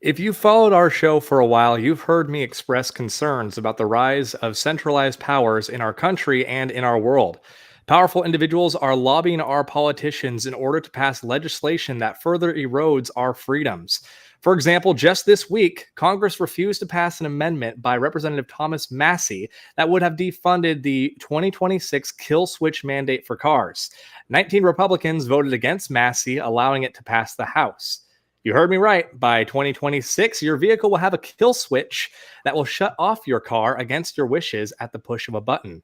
If you followed our show for a while, you've heard me express concerns about the rise of centralized powers in our country and in our world. Powerful individuals are lobbying our politicians in order to pass legislation that further erodes our freedoms. For example, just this week, Congress refused to pass an amendment by Representative Thomas Massey that would have defunded the 2026 kill switch mandate for cars. 19 Republicans voted against Massey, allowing it to pass the House. You heard me right. By 2026, your vehicle will have a kill switch that will shut off your car against your wishes at the push of a button.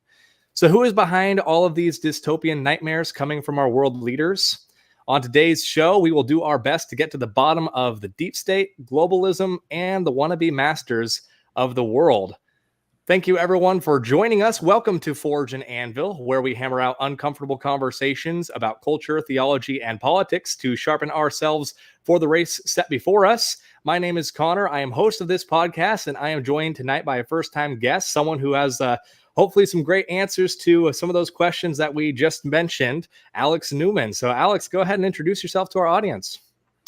So, who is behind all of these dystopian nightmares coming from our world leaders? On today's show, we will do our best to get to the bottom of the deep state, globalism, and the wannabe masters of the world. Thank you, everyone, for joining us. Welcome to Forge and Anvil, where we hammer out uncomfortable conversations about culture, theology, and politics to sharpen ourselves for the race set before us. My name is Connor. I am host of this podcast, and I am joined tonight by a first-time guest, someone who has hopefully some great answers to some of those questions that we just mentioned, Alex Newman. So, Alex, go ahead and introduce yourself to our audience.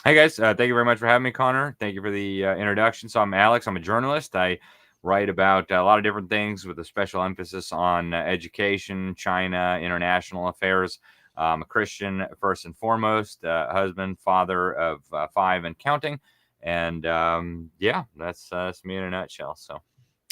Hey, guys. Thank you very much for having me, Connor. Thank you for the introduction. So I'm Alex. I'm a journalist. I write about a lot of different things with a special emphasis on education, China, international affairs. I'm a Christian first and foremost, husband, father of 5 and counting. And yeah, that's me in a nutshell. So.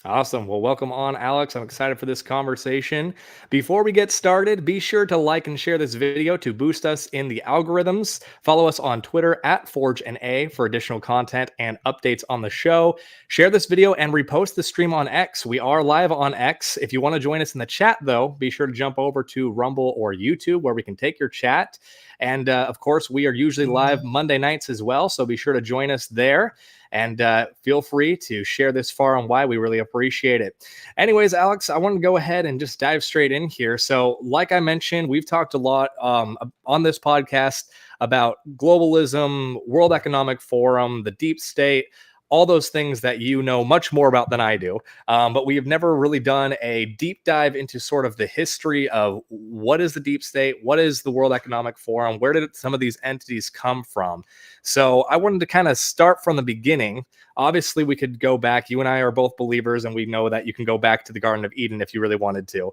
Awesome. Well, welcome on, Alex. I'm excited for this conversation. Before we get started, be sure to like and share this video to boost us in the algorithms. Follow us on Twitter at ForgeNA for additional content and updates on the show. Share this video and repost the stream on X. We are live on X. If you want to join us in the chat, though, be sure to jump over to Rumble or YouTube where we can take your chat. And of course, we are usually live Monday nights as well, so be sure to join us there. And feel free to share this far and wide. We really appreciate it. Anyways, Alex, I want to go ahead and just dive straight in here. So, like I mentioned, we've talked a lot on this podcast about globalism, World Economic Forum, the deep state, all those things that you know much more about than I do. But we have never really done a deep dive into sort of the history of what is the deep state, what is the World Economic Forum, where did some of these entities come from? So I wanted to kind of start from the beginning. Obviously, we could go back. You and I are both believers, and we know that you can go back to the Garden of Eden if you really wanted to.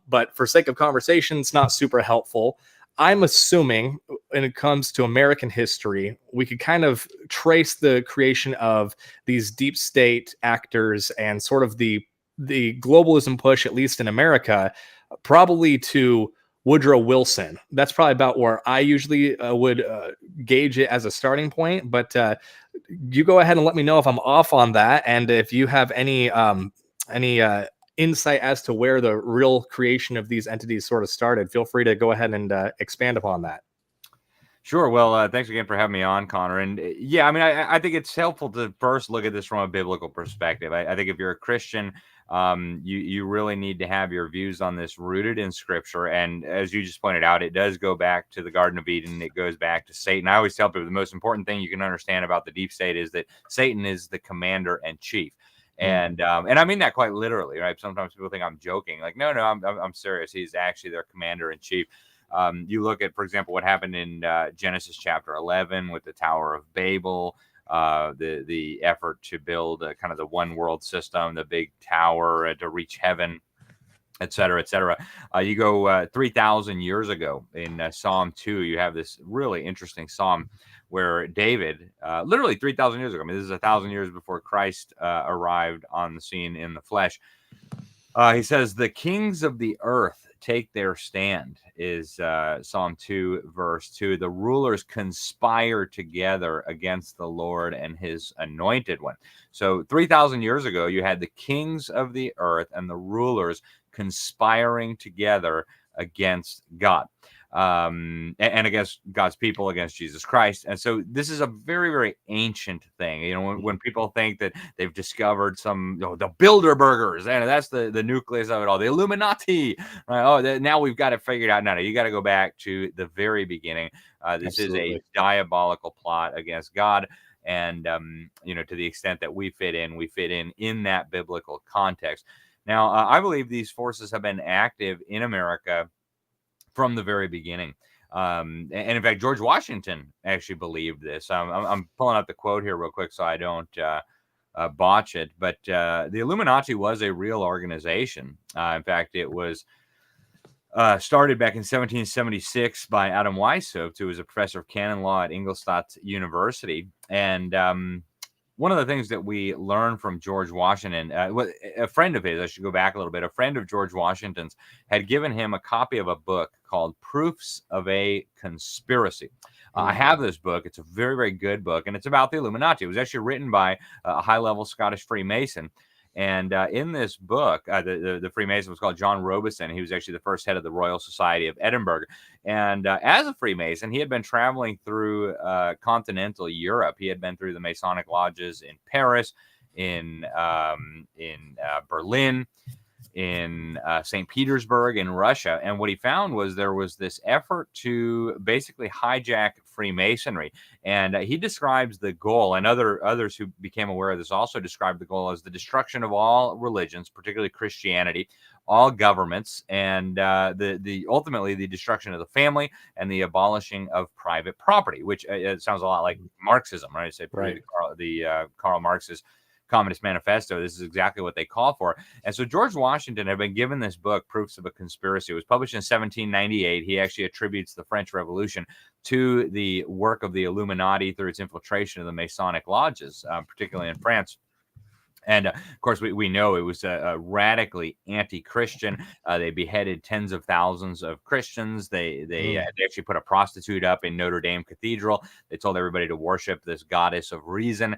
But for sake of conversation, it's not super helpful. I'm assuming when it comes to American history, we could kind of trace the creation of these deep state actors and sort of the globalism push, at least in America, probably to Woodrow Wilson. That's probably about where I usually would gauge it as a starting point. But you go ahead and let me know if I'm off on that, and if you have any insight as to where the real creation of these entities sort of started. Feel free to go ahead and expand upon that. Sure. Well, thanks again for having me on, Connor. And yeah, I mean, I think it's helpful to first look at this from a biblical perspective. I think if you're a Christian, you really need to have your views on this rooted in Scripture. And as you just pointed out, it does go back to the Garden of Eden. It goes back to Satan. I always tell people the most important thing you can understand about the deep state is that Satan is the commander and chief. And I mean that quite literally, right? Sometimes people think I'm joking. Like, no, I'm serious. He's actually their commander in chief. You look at, for example, what happened in Genesis chapter 11 with the Tower of Babel, the effort to build kind of the one world system, the big tower to reach heaven, et cetera, et cetera. You go 3,000 years ago in Psalm 2, you have this really interesting psalm where David, literally 3,000 years ago, I mean, this is 1,000 years before Christ arrived on the scene in the flesh. He says, the kings of the earth take their stand, is Psalm 2, verse 2. The rulers conspire together against the Lord and his anointed one. So 3,000 years ago, you had the kings of the earth and the rulers conspiring together against God. And against God's people, against Jesus Christ. And so this is a very, very ancient thing. You know, when people think that they've discovered some, the Bilderbergers, and that's the nucleus of it all, the Illuminati, right? Oh, now we've got it figured out. No, you got to go back to the very beginning. This Absolutely. Is a diabolical plot against God. And, to the extent that we fit in that biblical context. Now, I believe these forces have been active in America from the very beginning. And in fact, George Washington actually believed this. I'm pulling out the quote here real quick so I don't botch it. But the Illuminati was a real organization. In fact, it was started back in 1776 by Adam Weishaupt, who was a professor of canon law at Ingolstadt University. And one of the things that we learned from George Washington, a friend of his, I should go back a little bit, a friend of George Washington's had given him a copy of a book called Proofs of a Conspiracy. I have this book. It's a very, very good book, and it's about the Illuminati. It was actually written by a high-level Scottish Freemason. And in this book, the Freemason was called John Robison. He was actually the first head of the Royal Society of Edinburgh. And as a Freemason, he had been traveling through continental Europe. He had been through the Masonic lodges in Paris, in Berlin, in St. Petersburg in Russia. And what he found was there was this effort to basically hijack Freemasonry. And he describes the goal, and others who became aware of this also described the goal as the destruction of all religions, particularly Christianity, all governments, and the ultimately the destruction of the family and the abolishing of private property, which it sounds a lot like Marxism, right? I say Right. Karl Marx's Communist Manifesto. This is exactly what they call for. And so George Washington had been given this book, Proofs of a Conspiracy. It was published in 1798. He actually attributes the French Revolution to the work of the Illuminati through its infiltration of the Masonic lodges, particularly in France. And of course, we know it was a radically anti-Christian. They beheaded tens of thousands of Christians. They actually put a prostitute up in Notre Dame Cathedral. They told everybody to worship this goddess of reason.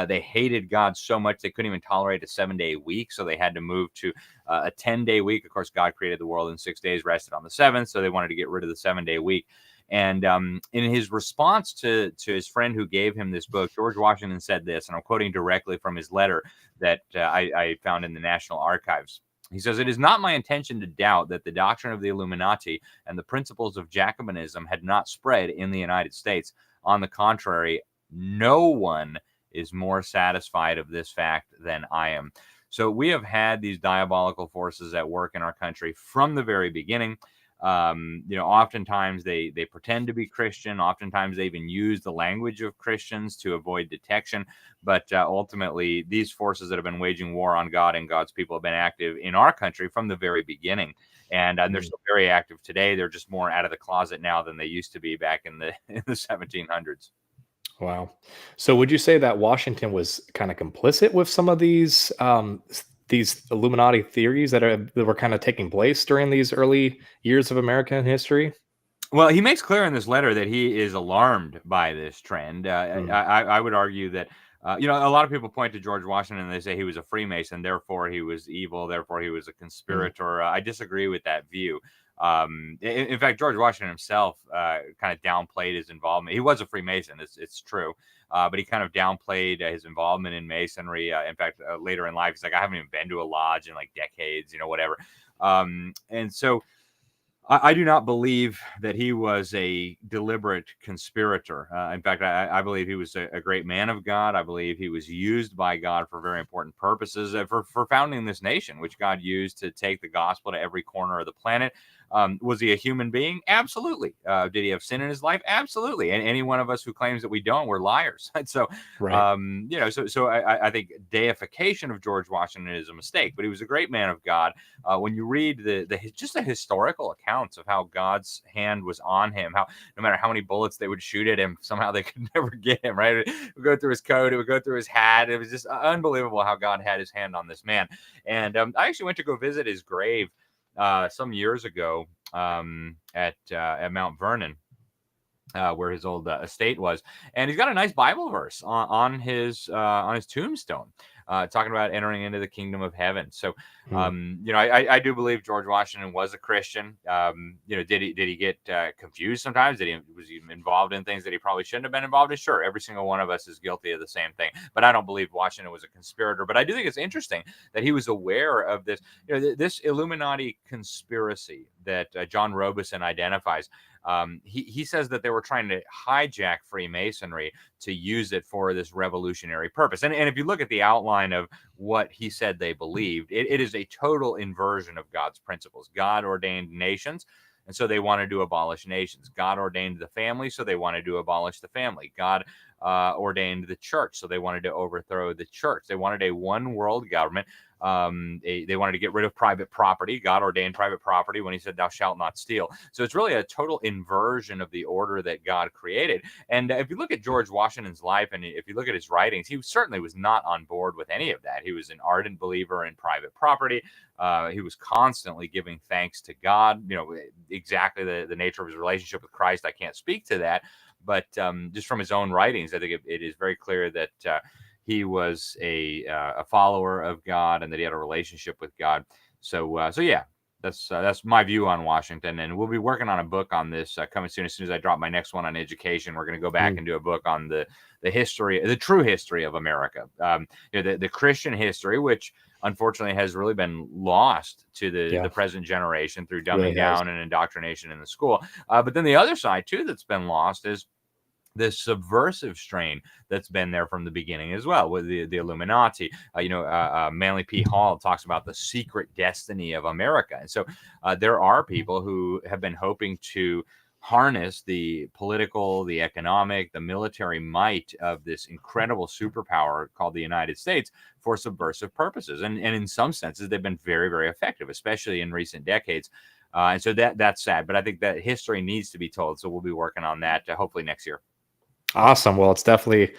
They hated God so much they couldn't even tolerate a 7-day week, so they had to move to a 10-day week. Of course, God created the world in 6 days, rested on the seventh, so they wanted to get rid of the 7-day week. And in his response to his friend who gave him this book, George Washington said this, and I'm quoting directly from his letter that I found in the National Archives. He says, "It is not my intention to doubt that the doctrine of the Illuminati and the principles of Jacobinism had not spread in the United States. On the contrary, no one is more satisfied of this fact than I am." So we have had these diabolical forces at work in our country from the very beginning. Oftentimes they pretend to be Christian. Oftentimes they even use the language of Christians to avoid detection. But ultimately, these forces that have been waging war on God and God's people have been active in our country from the very beginning. And they're still very active today. They're just more out of the closet now than they used to be back in the 1700s. Wow. So would you say that Washington was kind of complicit with some of these Illuminati theories that were kind of taking place during these early years of American history? Well, he makes clear in this letter that he is alarmed by this trend. I would argue that, a lot of people point to George Washington and they say he was a Freemason, therefore he was evil, therefore he was a conspirator. I disagree with that view. In fact, George Washington himself kind of downplayed his involvement. He was a Freemason, it's true, but he kind of downplayed his involvement in Masonry. In fact, later in life, he's like, I haven't even been to a lodge in like decades, whatever. And so I do not believe that he was a deliberate conspirator. In fact, I believe he was a great man of God. I believe he was used by God for very important purposes, for founding this nation, which God used to take the gospel to every corner of the planet. Was he a human being? Absolutely. Did he have sin in his life? Absolutely. And any one of us who claims that we don't, we're liars. So, Right. I think deification of George Washington is a mistake, but he was a great man of God. When you read just the historical accounts of how God's hand was on him, how no matter how many bullets they would shoot at him, somehow they could never get him, right? It would go through his coat, it would go through his hat. It was just unbelievable how God had his hand on this man. And I actually went to go visit his grave some years ago at Mount Vernon. Where his old estate was, and he's got a nice Bible verse on his tombstone, talking about entering into the kingdom of heaven. So, I do believe George Washington was a Christian. Did he get confused sometimes? Was he involved in things that he probably shouldn't have been involved in? Sure, every single one of us is guilty of the same thing. But I don't believe Washington was a conspirator. But I do think it's interesting that he was aware of this, this Illuminati conspiracy that John Robison identifies. He says that they were trying to hijack Freemasonry to use it for this revolutionary purpose. And if you look at the outline of what he said they believed, it is a total inversion of God's principles. God ordained nations. And so they wanted to abolish nations. God ordained the family, so they wanted to abolish the family. God ordained the church, so they wanted to overthrow the church. They wanted a one world government. They wanted to get rid of private property. God ordained private property when he said, thou shalt not steal. So it's really a total inversion of the order that God created. And if you look at George Washington's life, and if you look at his writings, he certainly was not on board with any of that. He was an ardent believer in private property. He was constantly giving thanks to God. Exactly the nature of his relationship with Christ, I can't speak to that. But just from his own writings, I think it is very clear that he was a follower of God and that he had a relationship with God. So yeah, that's my view on Washington. And we'll be working on a book on this coming soon. As soon as I drop my next one on education, we're going to go back and do a book on the history, the true history of America. The Christian history, which unfortunately has really been lost to the present generation through dumbing down and indoctrination in the school. But then the other side too that's been lost is this subversive strain that's been there from the beginning as well with the Illuminati. Manly P. Hall talks about the secret destiny of America. And so there are people who have been hoping to harness the political, the economic, the military might of this incredible superpower called the United States for subversive purposes. And in some senses, they've been very, very effective, especially in recent decades. And so that's sad. But I think that history needs to be told. So we'll be working on that hopefully next year. Awesome. Well, it's definitely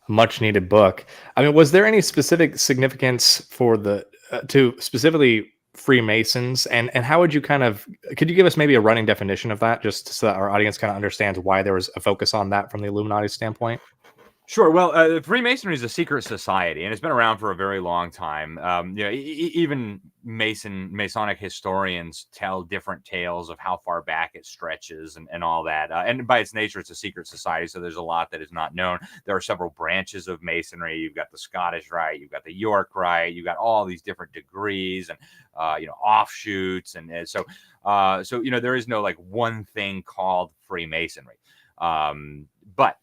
a much needed book. I mean, was there any specific significance for to specifically Freemasons, and how would you could you give us maybe a running definition of that, just so that our audience kind of understands why there was a focus on that from the Illuminati standpoint? Sure. Well, Freemasonry is a secret society, and it's been around for a very long time. Even Masonic historians tell different tales of how far back it stretches and all that. And by its nature, it's a secret society, so there's a lot that is not known. There are several branches of Masonry. You've got the Scottish Rite, you've got the York Rite, you've got all these different degrees and offshoots, and so there is no like one thing called Freemasonry, but.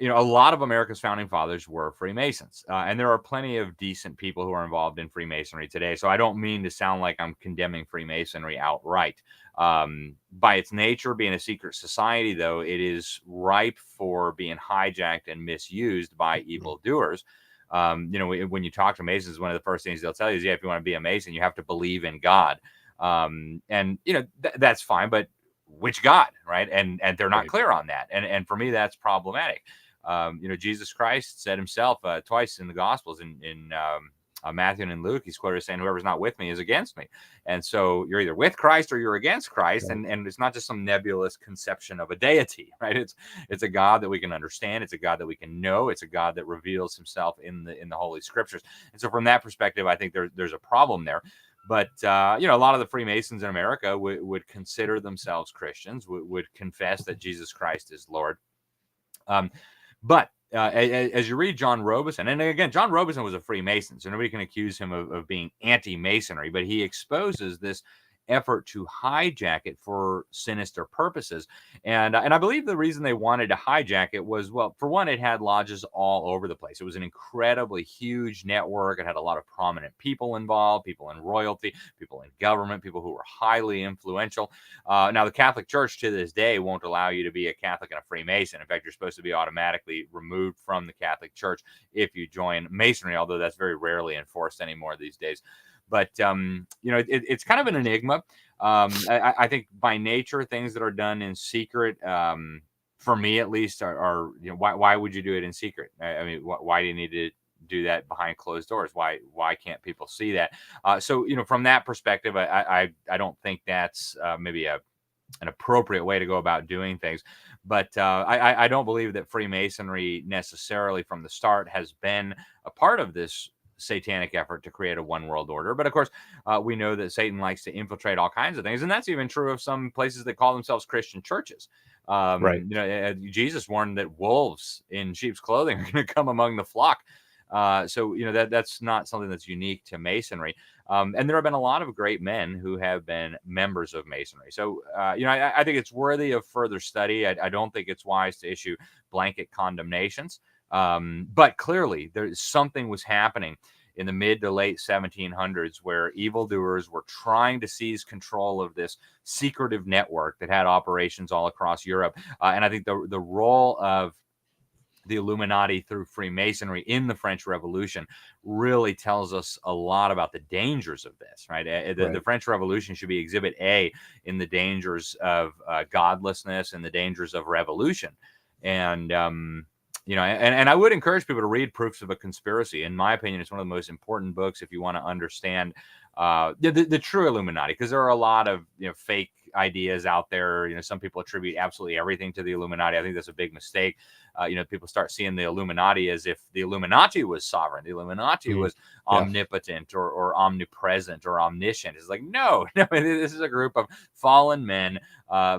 A lot of America's founding fathers were Freemasons, and there are plenty of decent people who are involved in Freemasonry today. So I don't mean to sound like I'm condemning Freemasonry outright. By its nature, being a secret society, though, it is ripe for being hijacked and misused by evildoers. When you talk to Masons, one of the first things they'll tell you is, if you want to be a Mason, you have to believe in God. That's fine, but which God, right? And they're not clear on that. And for me, that's problematic. Jesus Christ said himself twice in the Gospels, in Matthew and in Luke, he's quoted as saying, whoever's not with me is against me. And so you're either with Christ or you're against Christ. Right. And it's not just some nebulous conception of a deity, right? It's a God that we can understand. It's a God that we can know. It's a God that reveals himself in the Holy Scriptures. And so from that perspective, I think there's a problem there. But, a lot of the Freemasons in America would consider themselves Christians, would confess that Jesus Christ is Lord. But as you read John Robeson, and again, John Robeson was a Freemason, so nobody can accuse him of being anti-Masonry, but he exposes this effort to hijack it for sinister purposes. And I believe the reason they wanted to hijack it was, well, for one, it had lodges all over the place. It was an incredibly huge network. It had a lot of prominent people involved, people in royalty, people in government, people who were highly influential. Now, the Catholic Church to this day won't allow you to be a Catholic and a Freemason. In fact, you're supposed to be automatically removed from the Catholic Church if you join Masonry, although that's very rarely enforced anymore these days. But, it's kind of an enigma. I think by nature, things that are done in secret, for me at least, are why would you do it in secret? I mean, why do you need to do that behind closed doors? Why can't people see that? So, from that perspective, I don't think that's maybe an appropriate way to go about doing things. But I don't believe that Freemasonry necessarily from the start has been a part of this satanic effort to create a one world order. But of course, we know that Satan likes to infiltrate all kinds of things. And that's even true of some places that call themselves Christian churches. Right. Jesus warned that wolves in sheep's clothing are going to come among the flock. So that's not something that's unique to Masonry. And there have been a lot of great men who have been members of Masonry. So, I think it's worthy of further study. I don't think it's wise to issue blanket condemnations. But clearly, something was happening in the mid to late 1700s, where evildoers were trying to seize control of this secretive network that had operations all across Europe. And I think the role of the Illuminati through Freemasonry in the French Revolution really tells us a lot about the dangers of this, right? The French Revolution should be Exhibit A in the dangers of godlessness and the dangers of revolution. And, and I would encourage people to read Proofs of a Conspiracy. In my opinion, it's one of the most important books if you want to understand the true Illuminati, because there are a lot of fake ideas out there. Some people attribute absolutely everything to the Illuminati. I think that's a big mistake. People start seeing the Illuminati as if the Illuminati was sovereign, the Illuminati was omnipotent or omnipresent or omniscient. It's like, no, this is a group of fallen men.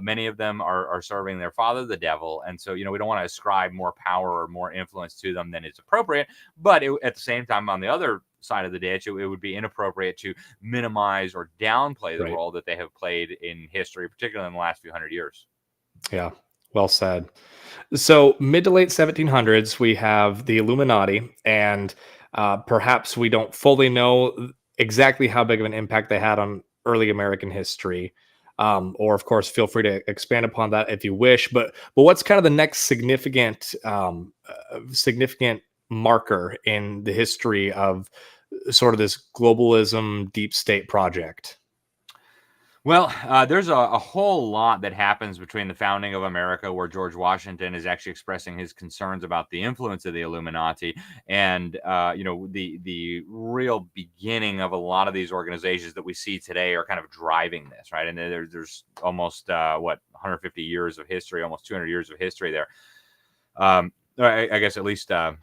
Many of them are serving their father, the devil. And so, we don't want to ascribe more power or more influence to them than is appropriate. But at the same time, on the other side of the ditch, it would be inappropriate to minimize or downplay the role that they have played in history, particularly in the last few hundred years. Yeah, well said. So mid to late 1700s, we have the Illuminati, and perhaps we don't fully know exactly how big of an impact they had on early American history. Or, of course, feel free to expand upon that if you wish. But what's kind of the next significant marker in the history of sort of this globalism deep state project? Well, there's a whole lot that happens between the founding of America, where George Washington is actually expressing his concerns about the influence of the Illuminati, and the real beginning of a lot of these organizations that we see today are kind of driving this, right? And there's almost 150 years of history, almost 200 years of history there. I guess at least a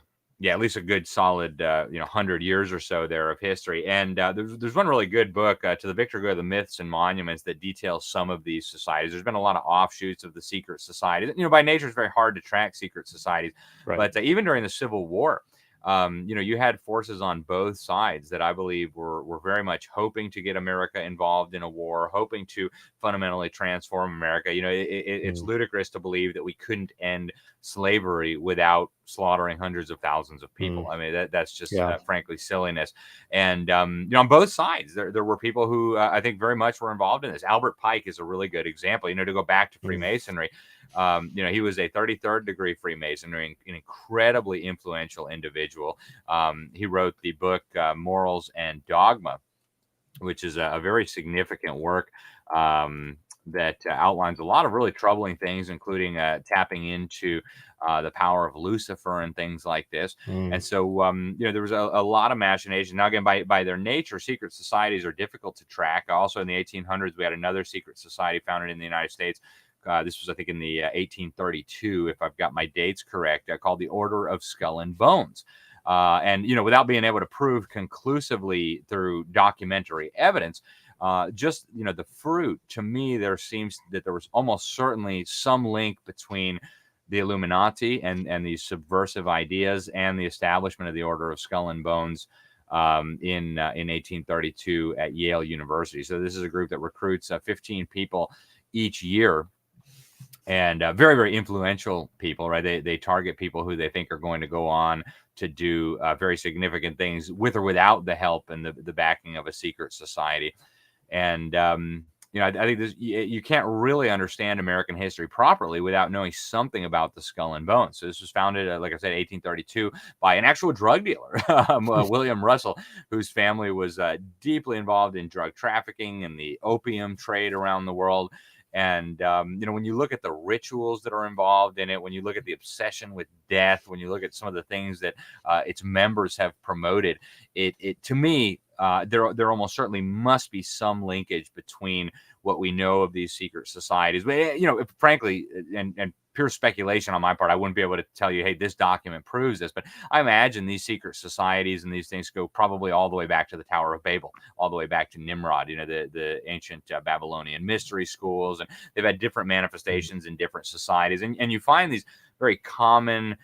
good solid 100 years or so there of history. And there's one really good book, To the Victor Go, the Myths and Monuments, that details some of these societies. There's been a lot of offshoots of the secret societies. By nature, it's very hard to track secret societies. But even during the Civil War, you had forces on both sides that I believe were very much hoping to get America involved in a war, hoping to fundamentally transform America. It's ludicrous to believe that we couldn't end slavery without slaughtering hundreds of thousands of people. I mean, that's just frankly silliness. And on both sides, there were people who I think very much were involved in this. Albert Pike is a really good example. To go back to Freemasonry. He was a 33rd degree Freemasonry, an incredibly influential individual. He wrote the book Morals and Dogma, which is a very significant work that outlines a lot of really troubling things, including tapping into the power of Lucifer and things like this. And so, there was a lot of machination. Now, again, by their nature, secret societies are difficult to track. Also, in the 1800s, we had another secret society founded in the United States. This was, I think, in the 1832, if I've got my dates correct, called the Order of Skull and Bones. And without being able to prove conclusively through documentary evidence, just the fruit, to me, there seems that there was almost certainly some link between the Illuminati and these subversive ideas and the establishment of the Order of Skull and Bones in 1832 at Yale University. So this is a group that recruits 15 people each year. And very, very influential people, right? They target people who they think are going to go on to do very significant things with or without the help and the backing of a secret society. And, I think you can't really understand American history properly without knowing something about the Skull and Bones. So this was founded, like I said, 1832 by an actual drug dealer, William Russell, whose family was deeply involved in drug trafficking and the opium trade around the world. And, when you look at the rituals that are involved in it, when you look at the obsession with death, when you look at some of the things that its members have promoted, it to me, there almost certainly must be some linkage between what we know of these secret societies. But, frankly, and pure speculation on my part, I wouldn't be able to tell you, hey, this document proves this. But I imagine these secret societies and these things go probably all the way back to the Tower of Babel, all the way back to Nimrod, the ancient Babylonian mystery schools. And they've had different manifestations in different societies. And you find these very common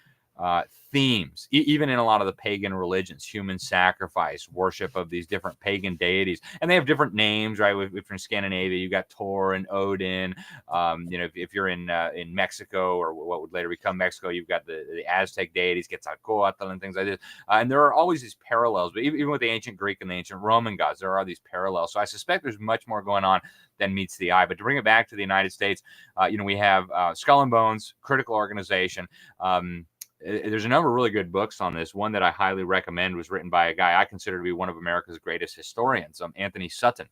themes, even in a lot of the pagan religions, human sacrifice, worship of these different pagan deities, and they have different names, right? If you're in Scandinavia, you got Thor and Odin. If you're in Mexico, or what would later become Mexico, you've got the Aztec deities, Quetzalcoatl, and things like this. And there are always these parallels, but even with the ancient Greek and the ancient Roman gods, there are these parallels. So I suspect there's much more going on than meets the eye. But to bring it back to the United States, we have Skull and Bones, critical organization. There's a number of really good books on this. One that I highly recommend was written by a guy I consider to be one of America's greatest historians, Anthony Sutton.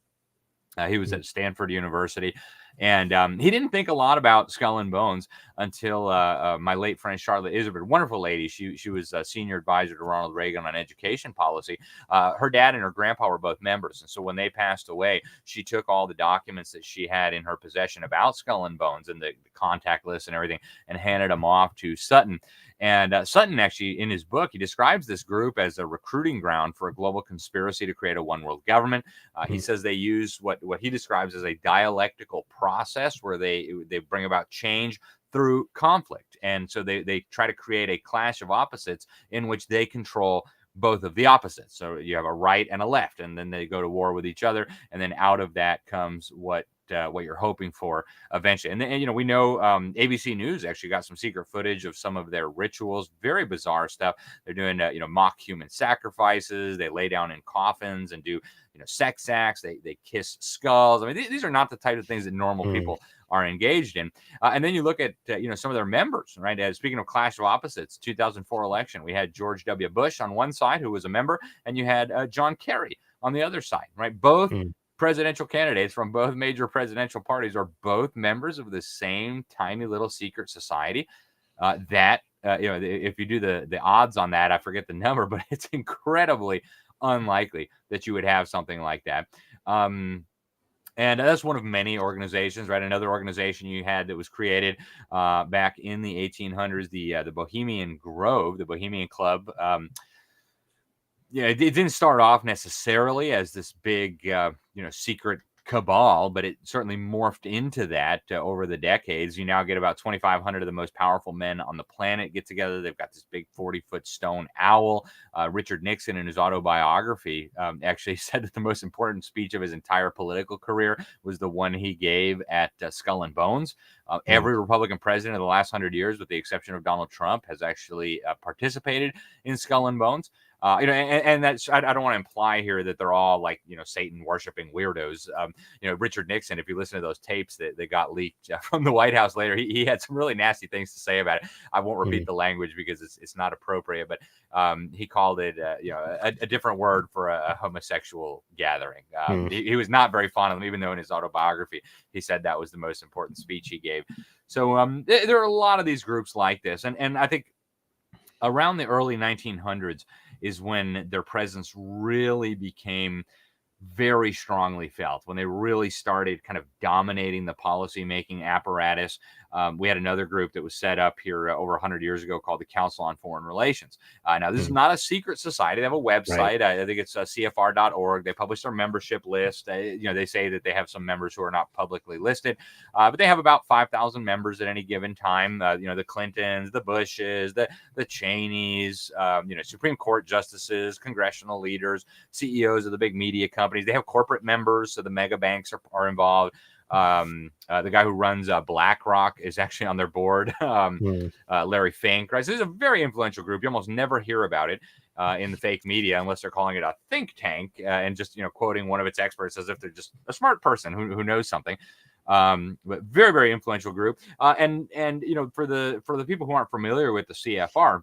He was at Stanford University, and he didn't think a lot about Skull and Bones until my late friend Charlotte Iserbyt, wonderful lady. She was a senior advisor to Ronald Reagan on education policy. Her dad and her grandpa were both members, and so when they passed away, she took all the documents that she had in her possession about Skull and Bones and the contact list and everything, and handed them off to Sutton. And Sutton, actually, in his book, he describes this group as a recruiting ground for a global conspiracy to create a one world government. He says they use what he describes as a dialectical process where they bring about change through conflict. And so they try to create a clash of opposites in which they control both of the opposites. So you have a right and a left, and then they go to war with each other. And then out of that comes what you're hoping for eventually. And then, we know ABC News actually got some secret footage of some of their rituals, very bizarre stuff. They're doing, mock human sacrifices. They lay down in coffins and do, sex acts. They kiss skulls. I mean, these are not the type of things that normal people are engaged in. And then you look at, some of their members, right? Speaking of clash of opposites, 2004 election, we had George W. Bush on one side, who was a member, and you had John Kerry on the other side, right? Both presidential candidates from both major presidential parties are both members of the same tiny little secret society if you do the odds on that, I forget the number, but it's incredibly unlikely that you would have something like that. And that's one of many organizations, right? Another organization you had that was created back in the 1800s, the Bohemian Grove, the Bohemian Club. It didn't start off necessarily as this big, secret cabal, but it certainly morphed into that over the decades. You now get about 2,500 of the most powerful men on the planet get together. They've got this big 40-foot stone owl. Richard Nixon, in his autobiography, actually said that the most important speech of his entire political career was the one he gave at Skull and Bones. Every Republican president of the last 100 years, with the exception of Donald Trump, has actually participated in Skull and Bones. And that's, I don't want to imply here that they're all like, Satan worshiping weirdos. Richard Nixon, if you listen to those tapes that got leaked from the White House later, he had some really nasty things to say about it. I won't repeat the language because it's not appropriate, but he called it, a different word for a homosexual gathering. He was not very fond of them, even though in his autobiography, he said that was the most important speech he gave. So there are a lot of these groups like this. And I think around the early 1900s is when their presence really became very strongly felt, when they really started kind of dominating the policy-making apparatus. We had another group that was set up here over 100 years ago called the Council on Foreign Relations. Now, this is not a secret society. They have a website. Right. I think it's CFR.org. They publish their membership list. They say that they have some members who are not publicly listed, but they have about 5,000 members at any given time. The Clintons, the Bushes, the Cheneys, Supreme Court justices, congressional leaders, CEOs of the big media companies. They have corporate members, so the mega banks are involved. The guy who runs BlackRock is actually on their board, Larry Fink. Right, so this is a very influential group. You almost never hear about it in the fake media unless they're calling it a think tank and just quoting one of its experts as if they're just a smart person who knows something. But very, very influential group. And for the people who aren't familiar with the CFR,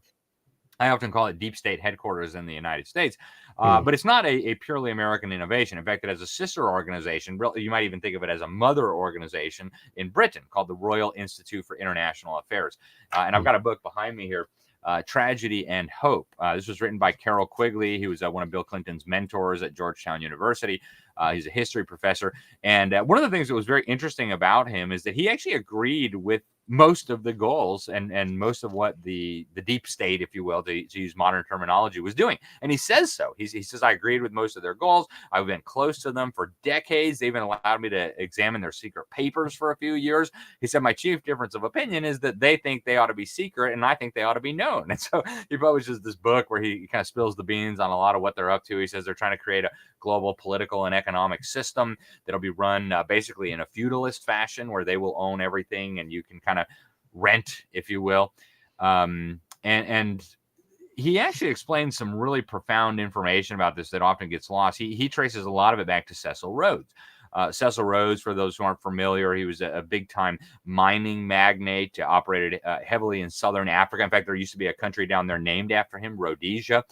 I often call it deep state headquarters in the United States, but it's not a purely American innovation. In fact, it has a sister organization. You might even think of it as a mother organization in Britain called the Royal Institute for International Affairs. And I've got a book behind me here, Tragedy and Hope. This was written by Carroll Quigley. He was one of Bill Clinton's mentors at Georgetown University. He's a history professor. And one of the things that was very interesting about him is that he actually agreed with most of the goals and most of what the deep state, if you will, to use modern terminology, was doing. And he says so. He says, I agreed with most of their goals. I've been close to them for decades. They even allowed me to examine their secret papers for a few years. He said, my chief difference of opinion is that they think they ought to be secret and I think they ought to be known. And so he publishes this book where he kind of spills the beans on a lot of what they're up to. He says they're trying to create a global political and economic system that'll be run basically in a feudalist fashion where they will own everything and you can kind of rent, if you will. And he actually explains some really profound information about this that often gets lost. He traces a lot of it back to Cecil Rhodes. Cecil Rhodes, for those who aren't familiar, he was a big-time mining magnate, operated heavily in southern Africa. In fact, there used to be a country down there named after him, Rhodesia.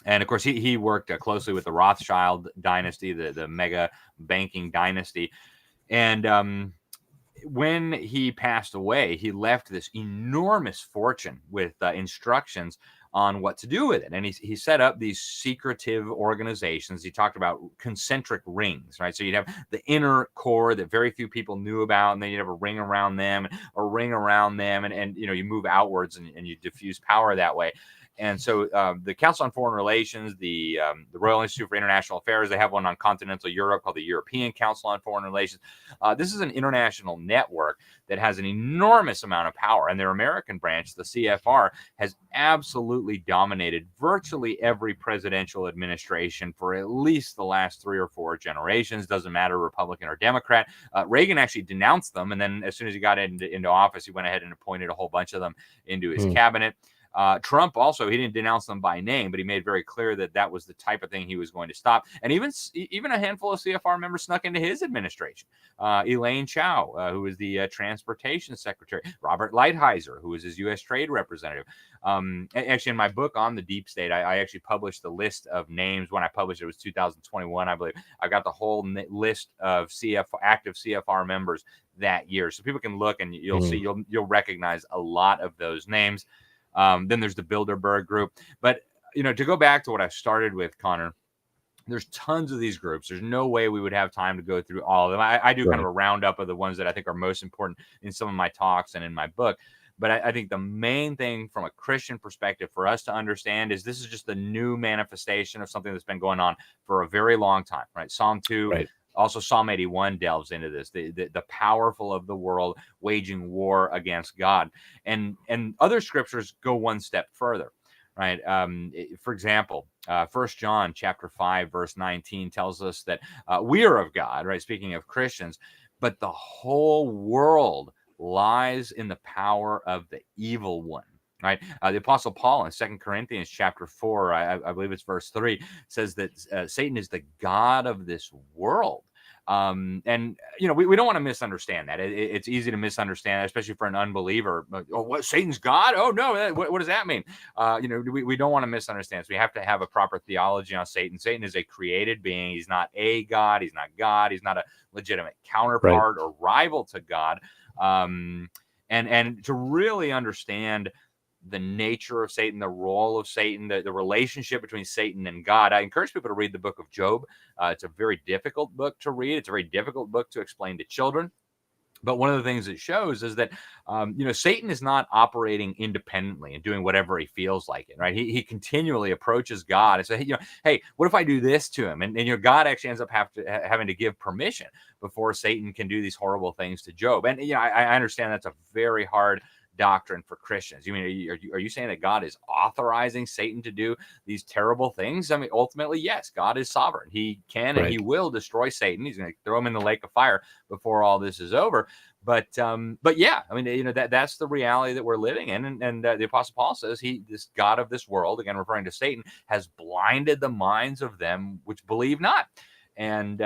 And of course, he worked closely with the Rothschild dynasty, the mega banking dynasty. And when he passed away, he left this enormous fortune with instructions on what to do with it. And he set up these secretive organizations. He talked about concentric rings, right? So you'd have the inner core that very few people knew about, and then you'd have a ring around them, or ring around them, and you move outwards and you diffuse power that way. And so the Council on Foreign Relations, the Royal Institute for International Affairs, they have one on continental Europe called the European Council on Foreign Relations. This is an international network that has an enormous amount of power. And their American branch, the CFR, has absolutely dominated virtually every presidential administration for at least the last 3 or 4 generations. Doesn't matter, Republican or Democrat. Reagan actually denounced them. And then as soon as he got into office, he went ahead and appointed a whole bunch of them into his cabinet. Trump also, he didn't denounce them by name, but he made very clear that that was the type of thing he was going to stop. And even a handful of CFR members snuck into his administration. Elaine Chao, who was the transportation secretary. Robert Lighthizer, who was his U.S. trade representative. Actually, in my book on the deep state, I actually published the list of names. When I published it, was 2021, I believe. I've got the whole list of active CFR members that year. So people can look and you'll see, you'll recognize a lot of those names. Then there's the Bilderberg group. But, to go back to what I started with, Connor, there's tons of these groups. There's no way we would have time to go through all of them. I do kind of a roundup of the ones that I think are most important in some of my talks and in my book. But I think the main thing from a Christian perspective for us to understand is this is just the new manifestation of something that's been going on for a very long time, right? Psalm 2. Right. Also, Psalm 81 delves into this, the powerful of the world waging war against God. And other scriptures go one step further, right? For example, 1 John chapter 5, verse 19 tells us that we are of God, right? Speaking of Christians, but the whole world lies in the power of the evil one. Right. The Apostle Paul in 2 Corinthians chapter 4, I believe it's verse 3, says that Satan is the god of this world. And, we don't want to misunderstand that. It's easy to misunderstand, especially for an unbeliever. Oh, what, Satan's God? Oh, no. What does that mean? We don't want to misunderstand. So we have to have a proper theology on Satan. Satan is a created being. He's not a God. He's not God. He's not a legitimate counterpart or rival to God. And to really understand the nature of Satan, the role of Satan, the relationship between Satan and God, I encourage people to read the book of Job. It's a very difficult book to read. It's a very difficult book to explain to children. But one of the things it shows is that, Satan is not operating independently and doing whatever he feels like it, right? He continually approaches God and says, hey, what if I do this to him? And God actually ends up having to give permission before Satan can do these horrible things to Job. And, I understand that's a very hard doctrine for Christians. You mean, are you saying that God is authorizing Satan to do these terrible things? I mean, ultimately, yes, God is sovereign. He can and he will destroy Satan. He's going to throw him in the lake of fire before all this is over. But yeah, I mean, that's the reality that we're living in. And the Apostle Paul says this God of this world, again referring to Satan, has blinded the minds of them which believe not. And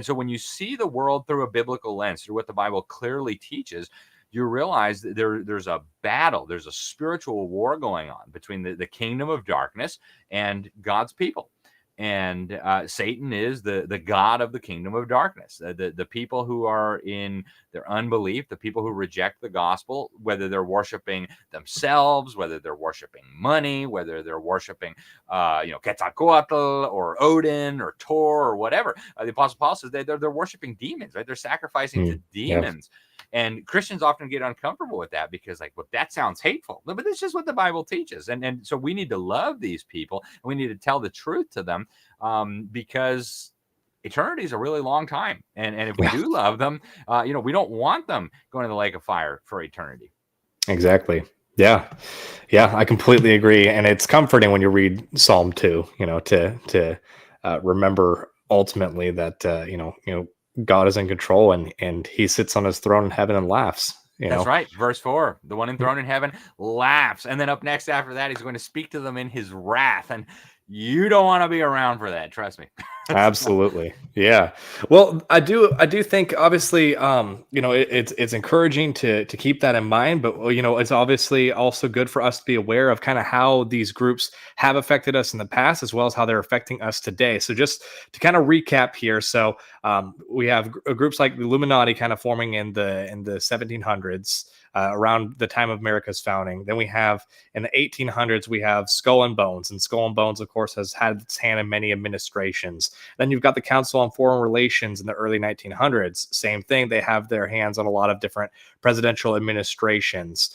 so when you see the world through a biblical lens, through what the Bible clearly teaches, you realize that there's a battle, there's a spiritual war going on between the kingdom of darkness and God's people. And Satan is the god of the kingdom of darkness. The people who are in their unbelief, the people who reject the gospel, whether they're worshiping themselves, whether they're worshiping money, whether they're worshiping, Quetzalcoatl or Odin or Thor or whatever. The Apostle Paul says they're worshiping demons, right? They're sacrificing to demons. And Christians often get uncomfortable with that because, like, well, that sounds hateful. But that's just what the Bible teaches. And so we need to love these people, and we need to tell the truth to them, because eternity is a really long time. And if we Yeah, do love them, we don't want them going to the lake of fire for eternity. exactly. Yeah. Yeah, I completely agree. And it's comforting when you read Psalm 2, to remember ultimately that God is in control, and he sits on his throne in heaven and laughs, That's right. Verse 4, the one enthroned in heaven laughs. And then up next after that, he's going to speak to them in his wrath. And you don't want to be around for that. Trust me. Absolutely. Yeah. Well, I do think obviously it's encouraging to keep that in mind, but it's obviously also good for us to be aware of kind of how these groups have affected us in the past as well as how they're affecting us today. So just to kind of recap here, so we have groups like the Illuminati kind of forming in the 1700s. Around the time of America's founding. Then we have in the 1800s, we have Skull and Bones. And Skull and Bones, of course, has had its hand in many administrations. Then you've got the Council on Foreign Relations in the early 1900s. Same thing. They have their hands on a lot of different presidential administrations.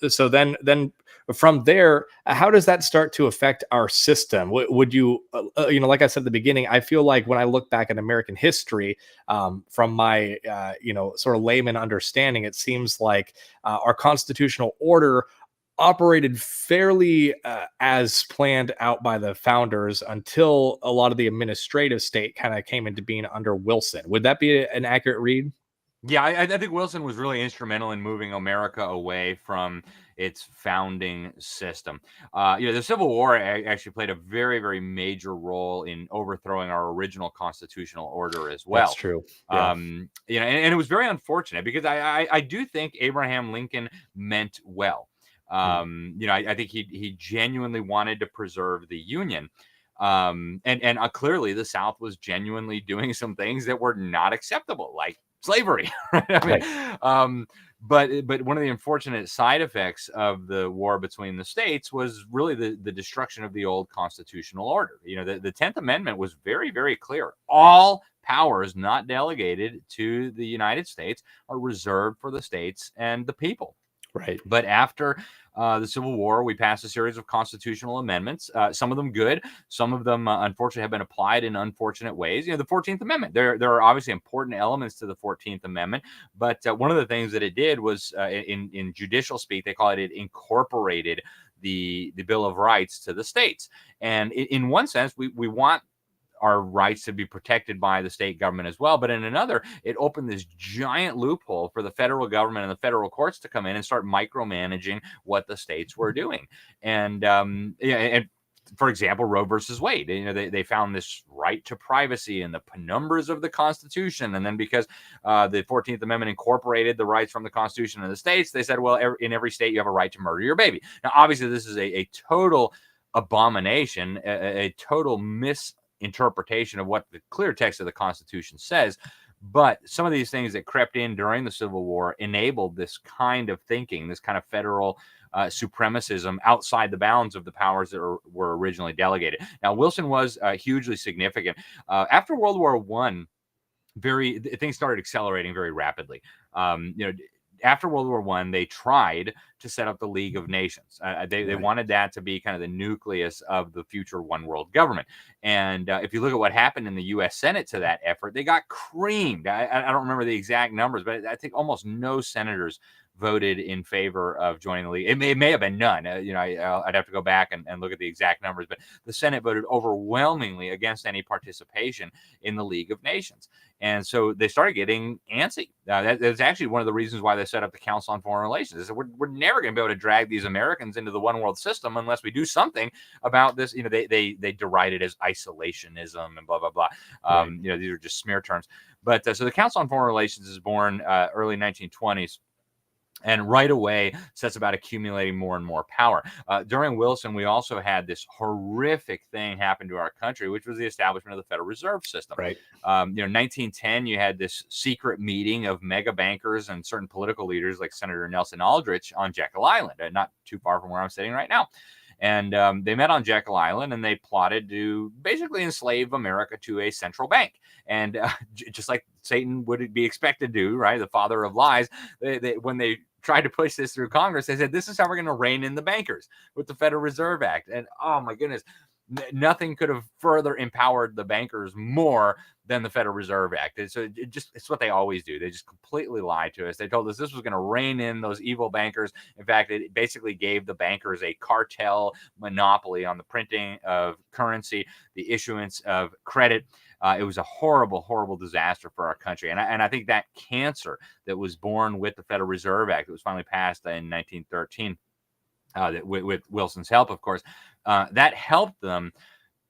So then from there, how does that start to affect our system? Would you, like I said at the beginning, I feel like when I look back at American history, from my, sort of layman understanding, it seems like our constitutional order operated fairly as planned out by the founders until a lot of the administrative state kind of came into being under Wilson. Would that be an accurate read? Yeah, I think Wilson was really instrumental in moving America away from its founding system. The Civil War actually played a very, very major role in overthrowing our original constitutional order as That's well. true. Yeah. And it was very unfortunate because I do think Abraham Lincoln meant well. Mm. I think he genuinely wanted to preserve the Union. And Clearly the South was genuinely doing some things that were not acceptable, like slavery. Right? I Right. mean, but one of the unfortunate side effects of the war between the states was really the destruction of the old constitutional order. The 10th Amendment was very, very clear. All powers not delegated to the United States are reserved for the states and the people. Right. But after the Civil War, we passed a series of constitutional amendments, some of them good, some of them, unfortunately, have been applied in unfortunate ways. The 14th Amendment, there are obviously important elements to the 14th Amendment, but one of the things that it did was, in judicial speak, they call it incorporated the Bill of Rights to the states. And in one sense, we want our rights to be protected by the state government as well. But in another, it opened this giant loophole for the federal government and the federal courts to come in and start micromanaging what the states were doing. And for example, Roe versus Wade, they found this right to privacy in the penumbras of the Constitution. And then because the 14th Amendment incorporated the rights from the Constitution in the states, they said, well, in every state, you have a right to murder your baby. Now, obviously, this is a total abomination, a total misinterpretation of what the clear text of the Constitution says. But some of these things that crept in during the Civil War enabled this kind of thinking, this kind of federal supremacism outside the bounds of the powers that were originally delegated. Now, Wilson was hugely significant. After World War I, things started accelerating very rapidly. After World War I, they tried to set up the League of Nations. They wanted that to be kind of the nucleus of the future one world government. And if you look at what happened in the U.S. Senate to that effort, they got creamed. I don't remember the exact numbers, but I think almost no senators voted in favor of joining the league. It may have been none. I'd have to go back and look at the exact numbers, but the Senate voted overwhelmingly against any participation in the League of Nations. And so they started getting antsy. That's actually one of the reasons why they set up the Council on Foreign Relations. They said, we're never going to be able to drag these Americans into the one world system unless we do something about this. They deride it as isolationism and blah, blah, blah. Right. These are just smear terms. But so the Council on Foreign Relations is born early 1920s. And right away sets about accumulating more and more power. During Wilson, we also had this horrific thing happen to our country, which was the establishment of the Federal Reserve System. Right. 1910, you had this secret meeting of mega bankers and certain political leaders like Senator Nelson Aldrich on Jekyll Island, not too far from where I'm sitting right now. And they met on Jekyll Island, and they plotted to basically enslave America to a central bank. And just like Satan would be expected to do, right? The father of lies. When they tried to push this through Congress, they said, this is how we're going to rein in the bankers with the Federal Reserve Act. And oh my goodness, nothing could have further empowered the bankers more than the Federal Reserve Act. So it's what they always do. They just completely lied to us. They told us this was going to rein in those evil bankers. In fact, it basically gave the bankers a cartel monopoly on the printing of currency, the issuance of credit. It was a horrible, horrible disaster for our country. And I think that cancer that was born with the Federal Reserve Act that was finally passed in 1913, with Wilson's help, of course, that helped them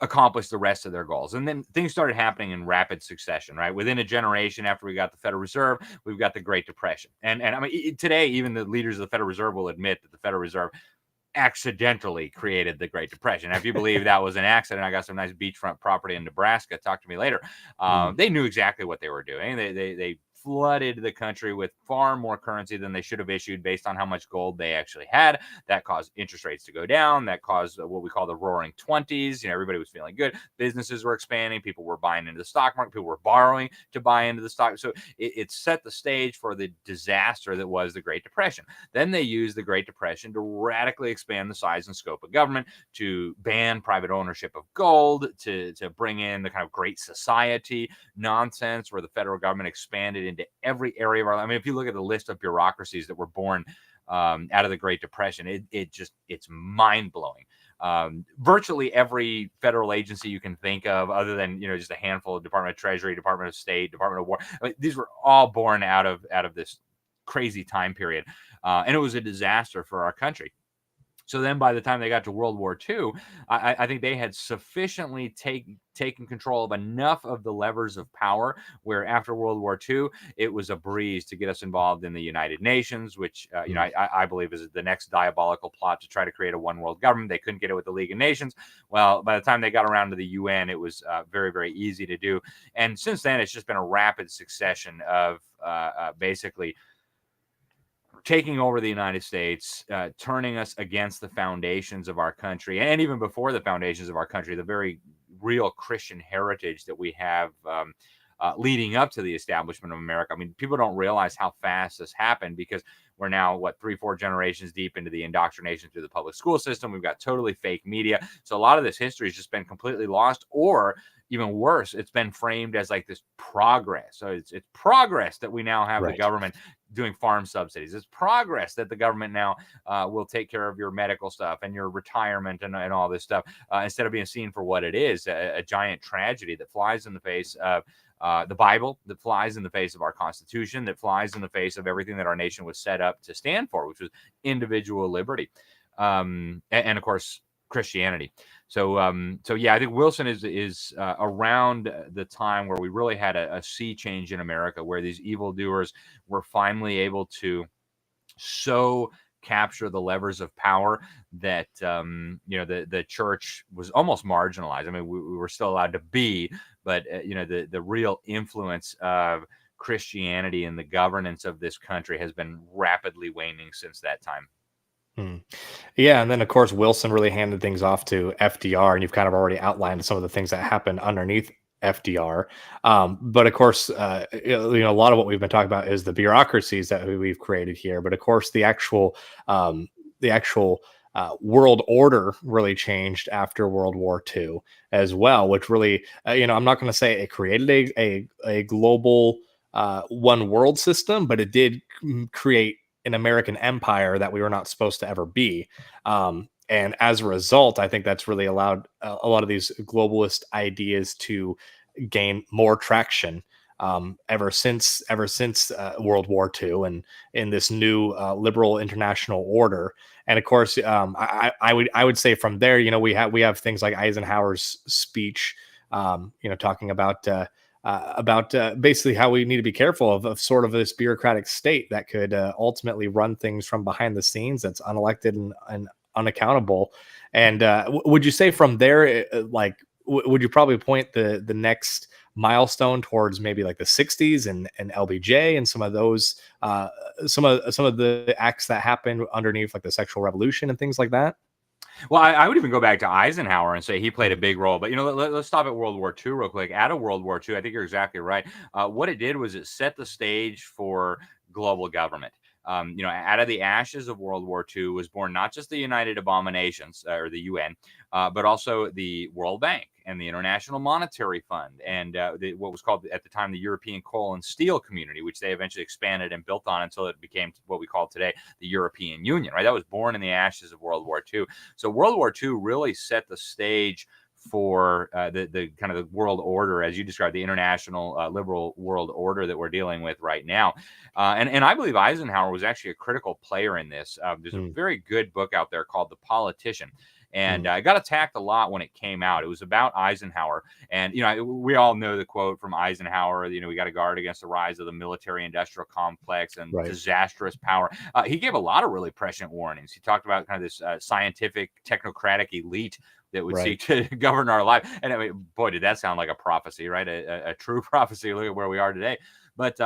accomplish the rest of their goals. And then things started happening in rapid succession, right? Within a generation after we got the Federal Reserve, we've got the Great Depression. And I mean, today, even the leaders of the Federal Reserve will admit that the Federal Reserve accidentally created the Great Depression. Now, if you believe that was an accident, I got some nice beachfront property in Nebraska. Talk to me later. They knew exactly what they were doing. They flooded the country with far more currency than they should have issued based on how much gold they actually had. That caused interest rates to go down. That caused what we call the roaring 20s. You know, everybody was feeling good. Businesses were expanding. People were buying into the stock market. People were borrowing to buy into the stock. So it set the stage for the disaster that was the Great Depression. Then they used the Great Depression to radically expand the size and scope of government, to ban private ownership of gold, to bring in the kind of Great Society nonsense where the federal government expanded into every area of our life. I mean, if you look at the list of bureaucracies that were born out of the Great Depression, it's mind-blowing. Virtually every federal agency you can think of, other than, you know, just a handful of Department of Treasury, Department of State, Department of War, I mean, these were all born out of this crazy time period. And it was a disaster for our country. So then by the time they got to World War II, I think they had sufficiently taken control of enough of the levers of power where after World War II, it was a breeze to get us involved in the United Nations, which, I believe is the next diabolical plot to try to create a one world government. They couldn't get it with the League of Nations. Well, by the time they got around to the UN, it was very, very easy to do. And since then, it's just been a rapid succession of basically taking over the United States, turning us against the foundations of our country, and even before the foundations of our country, the very real Christian heritage that we have leading up to the establishment of America. I mean, people don't realize how fast this happened because we're now, 3-4 generations deep into the indoctrination through the public school system. We've got totally fake media. So a lot of this history has just been completely lost, or even worse, it's been framed as like this progress. So it's progress that we now have the government doing farm subsidies. It's progress that the government now will take care of your medical stuff and your retirement and all this stuff, instead of being seen for what it is, a giant tragedy that flies in the face of the Bible, that flies in the face of our Constitution, that flies in the face of everything that our nation was set up to stand for, which was individual liberty, and of course Christianity. So yeah, I think Wilson is around the time where we really had a sea change in America, where these evildoers were finally able to so capture the levers of power that the church was almost marginalized. I mean, we were still allowed to be, but the real influence of Christianity in the governance of this country has been rapidly waning since that time. Yeah, and then of course Wilson really handed things off to FDR, and you've kind of already outlined some of the things that happened underneath FDR. But of course, a lot of what we've been talking about is the bureaucracies that we've created here. But of course, the actual world order really changed after World War II as well, which really, I'm not going to say it created a global one world system, but it did create an American empire that we were not supposed to ever be. And as a result, I think that's really allowed a lot of these globalist ideas to gain more traction ever since World War II, and in this new liberal international order. And of course, I would say from there, we have things like Eisenhower's speech, talking about basically how we need to be careful of sort of this bureaucratic state that could ultimately run things from behind the scenes, that's unelected and unaccountable. And would you say from there, would you probably point the next milestone towards maybe like the 60s and LBJ and some of those some of the acts that happened underneath, like the sexual revolution and things like that? Well, I would even go back to Eisenhower and say he played a big role. But, let's stop at World War II real quick. Out of World War II, I think you're exactly right. What it did was it set the stage for global government. Out of the ashes of World War II was born not just the United Abominations or the UN, but also the World Bank and the International Monetary Fund and what was called at the time the European Coal and Steel Community, which they eventually expanded and built on until it became what we call today the European Union. Right, that was born in the ashes of World War II. So World War II really set the stage for the kind of the world order, as you described, the international liberal world order that we're dealing with right now. And I believe Eisenhower was actually a critical player in this. There's a very good book out there called The Politician. And I got attacked a lot when it came out. It was about Eisenhower. And, we all know the quote from Eisenhower, we got to guard against the rise of the military industrial complex and disastrous power. He gave a lot of really prescient warnings. He talked about kind of this scientific technocratic elite that would seek to govern our life. And I mean, boy, did that sound like a prophecy, right? A true prophecy. Look at where we are today. But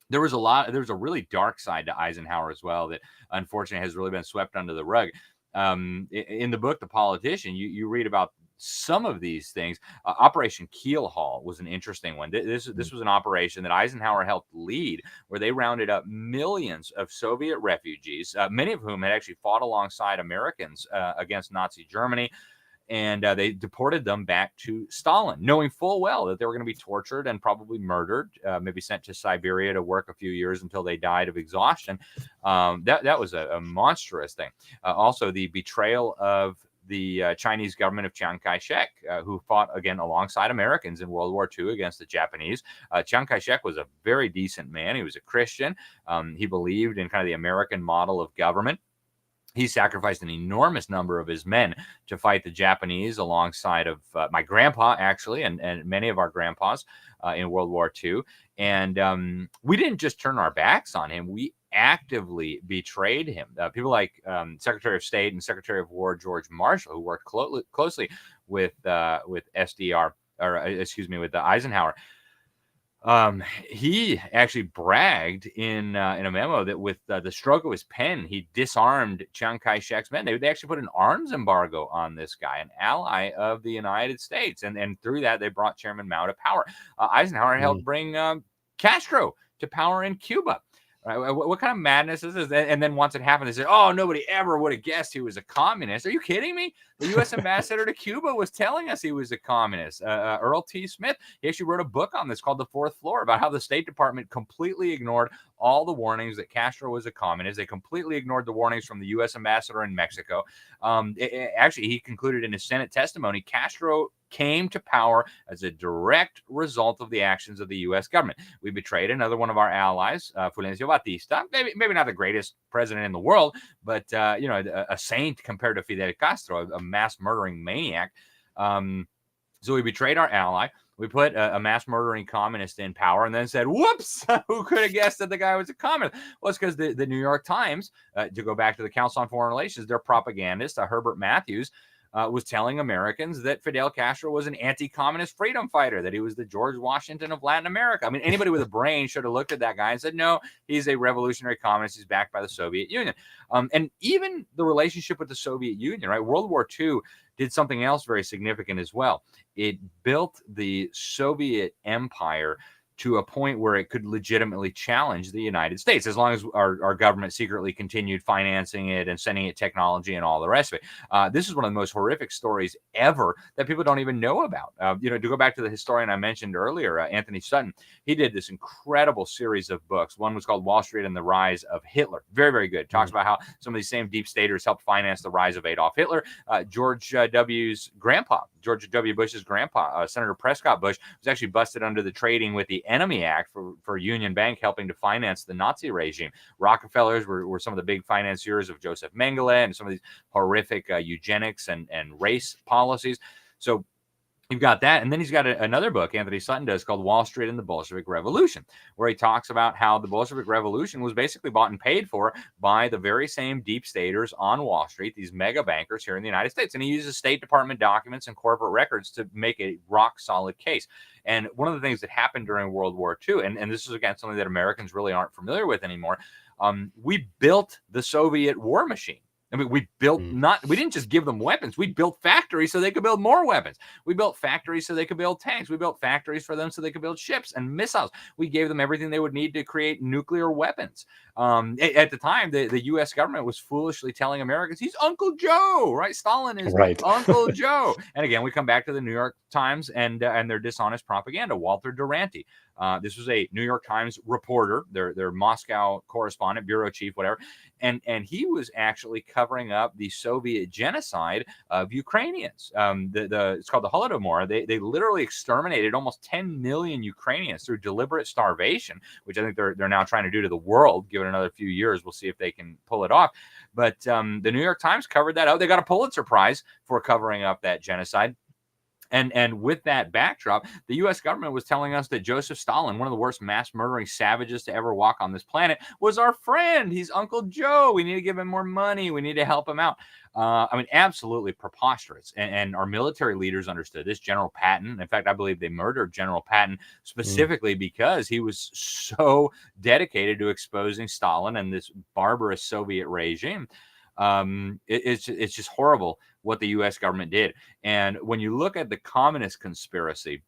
there was a really dark side to Eisenhower as well that unfortunately has really been swept under the rug. In the book, The Politician, you read about some of these things. Operation Keelhaul was an interesting one. This was an operation that Eisenhower helped lead, where they rounded up millions of Soviet refugees, many of whom had actually fought alongside Americans against Nazi Germany. And they deported them back to Stalin, knowing full well that they were going to be tortured and probably murdered, maybe sent to Siberia to work a few years until they died of exhaustion. That was a monstrous thing. Also, the betrayal of the Chinese government of Chiang Kai-shek, who fought, again, alongside Americans in World War II against the Japanese. Chiang Kai-shek was a very decent man. He was a Christian. He believed in kind of the American model of government. He sacrificed an enormous number of his men to fight the Japanese alongside of my grandpa, actually, and many of our grandpas in World War II. And we didn't just turn our backs on him. We actively betrayed him. People like Secretary of State and Secretary of War George Marshall, who worked closely with SDR, or excuse me, with Eisenhower. He actually bragged in a memo that with the stroke of his pen, he disarmed Chiang Kai-shek's men. They actually put an arms embargo on this guy, an ally of the United States. And through that, they brought Chairman Mao to power. Eisenhower helped bring Castro to power in Cuba. Right? What kind of madness is this? And then once it happened, they said, oh, nobody ever would have guessed he was a communist. Are you kidding me? The U.S. ambassador to Cuba was telling us he was a communist. Earl T. Smith, he actually wrote a book on this called The Fourth Floor about how the State Department completely ignored all the warnings that Castro was a communist. They completely ignored the warnings from the U.S. ambassador in Mexico. Actually, he concluded in his Senate testimony, Castro came to power as a direct result of the actions of the U.S. government. We betrayed another one of our allies, Fulgencio Batista. Maybe not the greatest president in the world, but a saint compared to Fidel Castro, a mass murdering maniac. So we betrayed our ally. We put a mass murdering communist in power and then said, whoops, who could have guessed that the guy was a communist? Well, it's because the New York Times, to go back to the Council on Foreign Relations, their propagandist, Herbert Matthews, was telling Americans that Fidel Castro was an anti-communist freedom fighter, that he was the George Washington of Latin America. I mean, anybody with a brain should have looked at that guy and said, no, he's a revolutionary communist. He's backed by the Soviet Union. And even the relationship with the Soviet Union, right? World War II did something else very significant as well. It built the Soviet Empire to a point where it could legitimately challenge the United States, as long as our government secretly continued financing it and sending it technology and all the rest of it. This is one of the most horrific stories ever that people don't even know about. To go back to the historian I mentioned earlier, Anthony Sutton, he did this incredible series of books. One was called Wall Street and the Rise of Hitler. Very, very good. Talks about how some of these same deep staters helped finance the rise of Adolf Hitler. George W. Bush's grandpa, Senator Prescott Bush, was actually busted under the Trading with the Enemy Act for Union Bank helping to finance the Nazi regime. Rockefellers were some of the big financiers of Joseph Mengele and some of these horrific eugenics and race policies. So you've got that. And then he's got another book, Anthony Sutton does, called Wall Street and the Bolshevik Revolution, where he talks about how the Bolshevik Revolution was basically bought and paid for by the very same deep staters on Wall Street, these mega bankers here in the United States. And he uses State Department documents and corporate records to make a rock solid case. And one of the things that happened during World War II, and this is, again, something that Americans really aren't familiar with anymore, we built the Soviet war machine. I mean, we didn't just give them weapons. We built factories so they could build more weapons. We built factories so they could build tanks. We built factories for them so they could build ships and missiles. We gave them everything they would need to create nuclear weapons. At the time, the U.S. government was foolishly telling Americans, he's Uncle Joe, right? Stalin is Right. Uncle Joe. And again, we come back to the New York Times and their dishonest propaganda. Walter Duranty. This was a New York Times reporter, their Moscow correspondent, bureau chief, whatever. And he was actually covering up the Soviet genocide of Ukrainians. It's called the Holodomor. They literally exterminated almost 10 million Ukrainians through deliberate starvation, which I think they're now trying to do to the world. Give it another few years, we'll see if they can pull it off. But the New York Times covered that out. They got a Pulitzer Prize for covering up that genocide. And with that backdrop, the U.S. government was telling us that Joseph Stalin, one of the worst mass murdering savages to ever walk on this planet, was our friend. He's Uncle Joe. We need to give him more money. We need to help him out. I mean, absolutely preposterous. And our military leaders understood this. General Patton, in fact, I believe they murdered General Patton specifically because he was so dedicated to exposing Stalin and this barbarous Soviet regime. It's just horrible what the U.S. government did. And when you look at the communist conspiracy,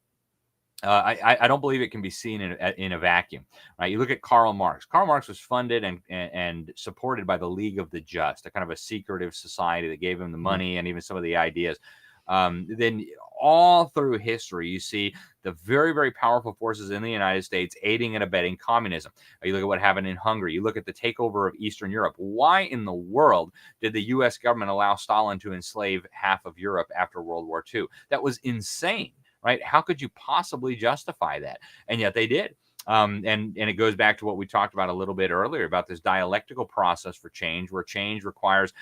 I don't believe it can be seen in a vacuum. Right? You look at Karl Marx. Karl Marx was funded and supported by the League of the Just, a kind of a secretive society that gave him the money and even some of the ideas. Then all through history, you see the very, very powerful forces in the United States aiding and abetting communism. You look at what happened in Hungary. You look at the takeover of Eastern Europe. Why in the world did the U.S. government allow Stalin to enslave half of Europe after World War II? That was insane, right? How could you possibly justify that? And yet they did. And it goes back to what we talked about a little bit earlier about this dialectical process for change, where change requires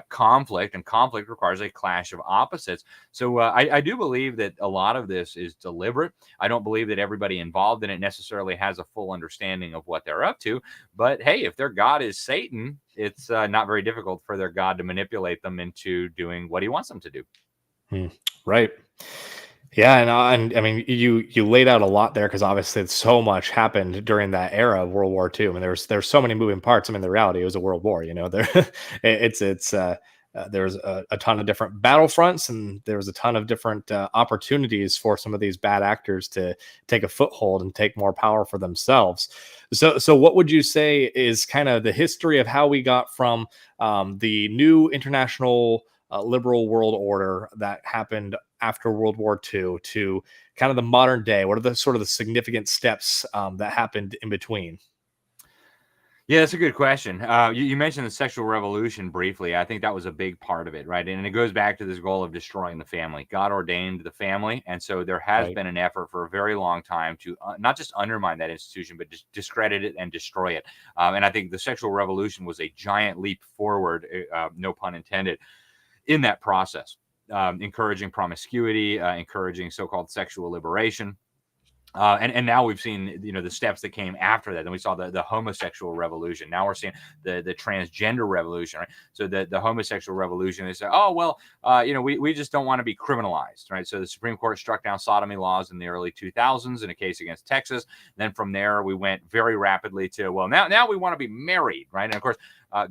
conflict, and conflict requires a clash of opposites. So I do believe that a lot of this is deliberate. I don't believe that everybody involved in it necessarily has a full understanding of what they're up to. But hey, if their God is Satan, it's not very difficult for their God to manipulate them into doing what he wants them to do. Right. Yeah, and I mean, you laid out a lot there because obviously so much happened during that era of World War II. I mean, there's so many moving parts. I mean, the reality, it was a world war. There, there's a ton of different battlefronts, and there was a ton of different opportunities for some of these bad actors to take a foothold and take more power for themselves. So what would you say is kind of the history of how we got from the new international liberal world order that happened after World War II to kind of the modern day? What are the sort of the significant steps that happened in between? Yeah, that's a good question. You mentioned the sexual revolution briefly. I think that was a big part of it, right? And it goes back to this goal of destroying the family. God ordained the family. And so there has Right. been an effort for a very long time to not just undermine that institution, but just discredit it and destroy it. And I think the sexual revolution was a giant leap forward, no pun intended, in that process, encouraging promiscuity, encouraging so-called sexual liberation. And now we've seen, the steps that came after that. Then we saw the homosexual revolution. Now we're seeing the transgender revolution. Right? So the homosexual revolution, they say, oh well, we just don't want to be criminalized, right? So the Supreme Court struck down sodomy laws in the early 2000s in a case against Texas. Then from there we went very rapidly to, well, now we want to be married, right? And of course,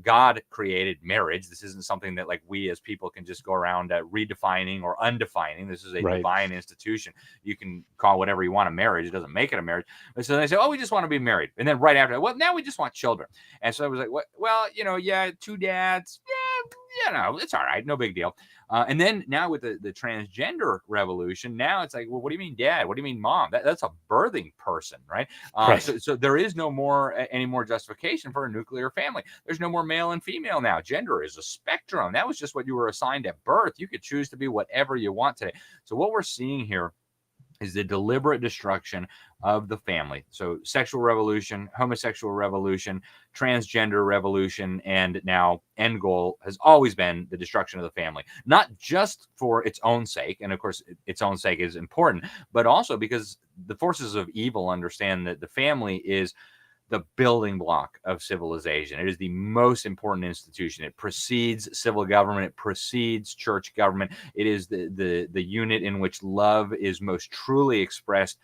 God created marriage. This isn't something that like we as people can just go around redefining or undefining. This is a Right. divine institution. You can call whatever you want a marriage. It doesn't make it a marriage. But so they say, oh, we just want to be married. And then right after that, well, now we just want children. And so I was like, well, yeah, two dads. Yeah, it's all right. No big deal. And then now with the transgender revolution, now it's like, well, what do you mean dad? What do you mean mom? That's a birthing person, right? Right. So there is no more any more justification for a nuclear family. There's no more male and female now. Gender is a spectrum. That was just what you were assigned at birth. You could choose to be whatever you want today. So what we're seeing here is the deliberate destruction of the family. So sexual revolution, homosexual revolution, transgender revolution, and now end goal has always been the destruction of the family, not just for its own sake. And of course, its own sake is important, but also because the forces of evil understand that the family is the building block of civilization. It is the most important institution. It precedes civil government. It precedes church government. It is the unit in which love is most truly expressed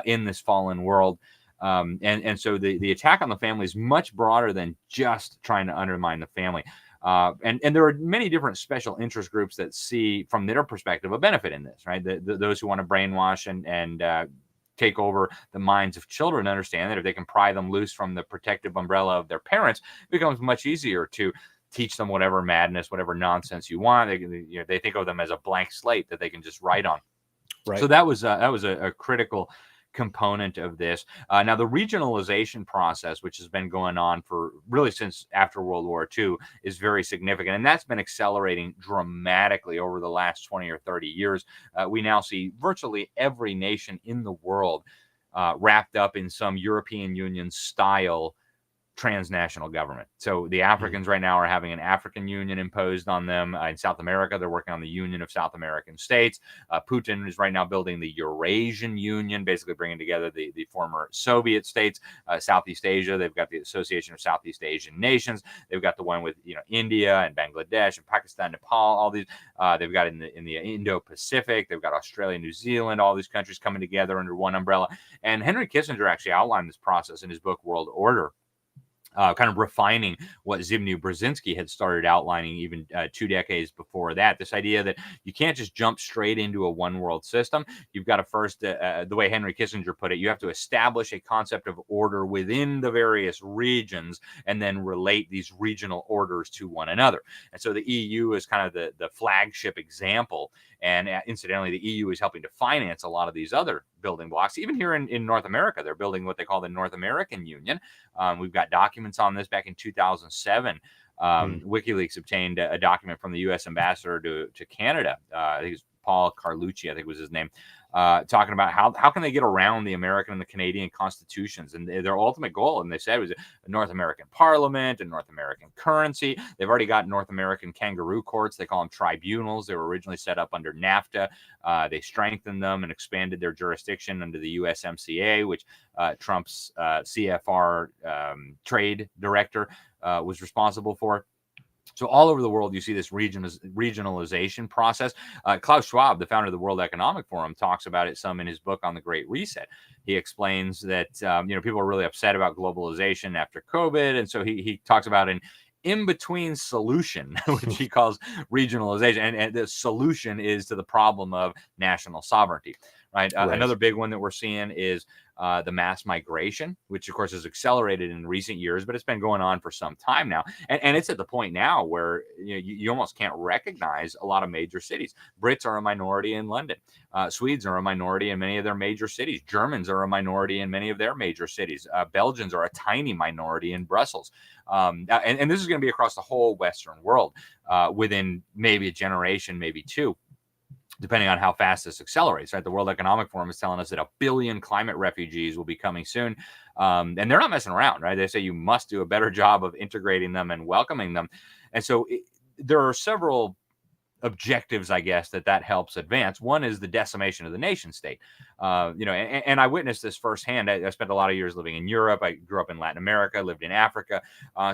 in this fallen world. And so the attack on the family is much broader than just trying to undermine the family. And there are many different special interest groups that see, from their perspective, a benefit in this, right? Those who want to brainwash and take over the minds of children understand that if they can pry them loose from the protective umbrella of their parents, it becomes much easier to teach them whatever madness, whatever nonsense you want. They think of them as a blank slate that they can just write on. Right. So that was a critical component of this. Now, the regionalization process, which has been going on for really since after World War II, is very significant. And that's been accelerating dramatically over the last 20 or 30 years. We now see virtually every nation in the world wrapped up in some European Union style transnational government. So the Africans right now are having an African Union imposed on them. In South America, they're working on the Union of South American States. Putin is right now building the Eurasian Union, basically bringing together the former Soviet states. Southeast Asia, they've got the Association of Southeast Asian Nations. They've got the one with India and Bangladesh and Pakistan, Nepal, all these. They've got in the Indo-Pacific. They've got Australia, New Zealand, all these countries coming together under one umbrella. And Henry Kissinger actually outlined this process in his book World Order. Kind of refining what Zbigniew Brzezinski had started outlining even 2 decades before that. This idea that you can't just jump straight into a one world system. You've got to first, the way Henry Kissinger put it, you have to establish a concept of order within the various regions and then relate these regional orders to one another. And so the EU is kind of the flagship example. And incidentally, the EU is helping to finance a lot of these other building blocks. Even here in North America, they're building what they call the North American Union. We've got documents on this back in 2007. WikiLeaks obtained a document from the U.S. ambassador to Canada. I think it's Paul Carlucci, I think was his name, talking about how can they get around the American and the Canadian constitutions. And their ultimate goal, and they said, was a North American parliament and North American currency. They've already got North American kangaroo courts. They call them tribunals. They were originally set up under NAFTA. They strengthened them and expanded their jurisdiction under the USMCA, which Trump's CFR trade director was responsible for. So all over the world, you see this regionalization process. Klaus Schwab, the founder of the World Economic Forum, talks about it some in his book on the Great Reset. He explains that people are really upset about globalization after COVID, and so he talks about an in-between solution, which he calls regionalization, and the solution is to the problem of national sovereignty. Right. Another big one that we're seeing is the mass migration, which of course has accelerated in recent years, but it's been going on for some time now. And it's at the point now where you almost can't recognize a lot of major cities. Brits are a minority in London. Swedes are a minority in many of their major cities. Germans are a minority in many of their major cities. Belgians are a tiny minority in Brussels. And this is going to be across the whole Western world within maybe a generation, maybe two, depending on how fast this accelerates, right? The World Economic Forum is telling us that 1 billion climate refugees will be coming soon. And they're not messing around, right? They say you must do a better job of integrating them and welcoming them. And so there are several objectives, I guess, that helps advance. One is the decimation of the nation state. And I witnessed this firsthand. I spent a lot of years living in Europe. I grew up in Latin America, lived in Africa.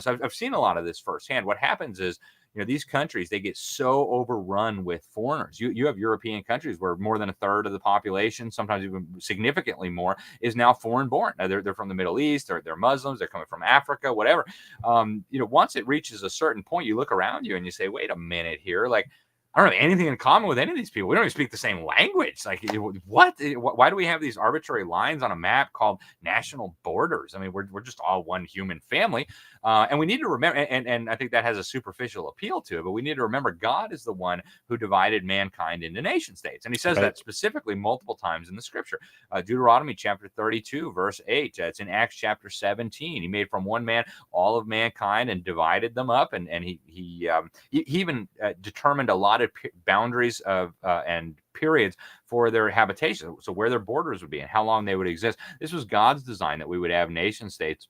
So I've seen a lot of this firsthand. What happens is, these countries, they get so overrun with foreigners. You have European countries where more than a third of the population, sometimes even significantly more, is now foreign born. They're from the Middle East, they're Muslims, they're coming from Africa, whatever. Once it reaches a certain point, you look around you and you say, wait a minute here, like, I don't have anything in common with any of these people. We don't even speak the same language. Like, what? Why do we have these arbitrary lines on a map called national borders? I mean, we're just all one human family. And we need to remember, and I think that has a superficial appeal to it, but we need to remember God is the one who divided mankind into nation states. And he says that specifically multiple times in the scripture. Deuteronomy chapter 32, verse 8. It's in Acts chapter 17. He made from one man all of mankind and divided them up. And he even determined a lot of boundaries of and periods for their habitation, so where their borders would be and how long they would exist. This was God's design, that we would have nation states.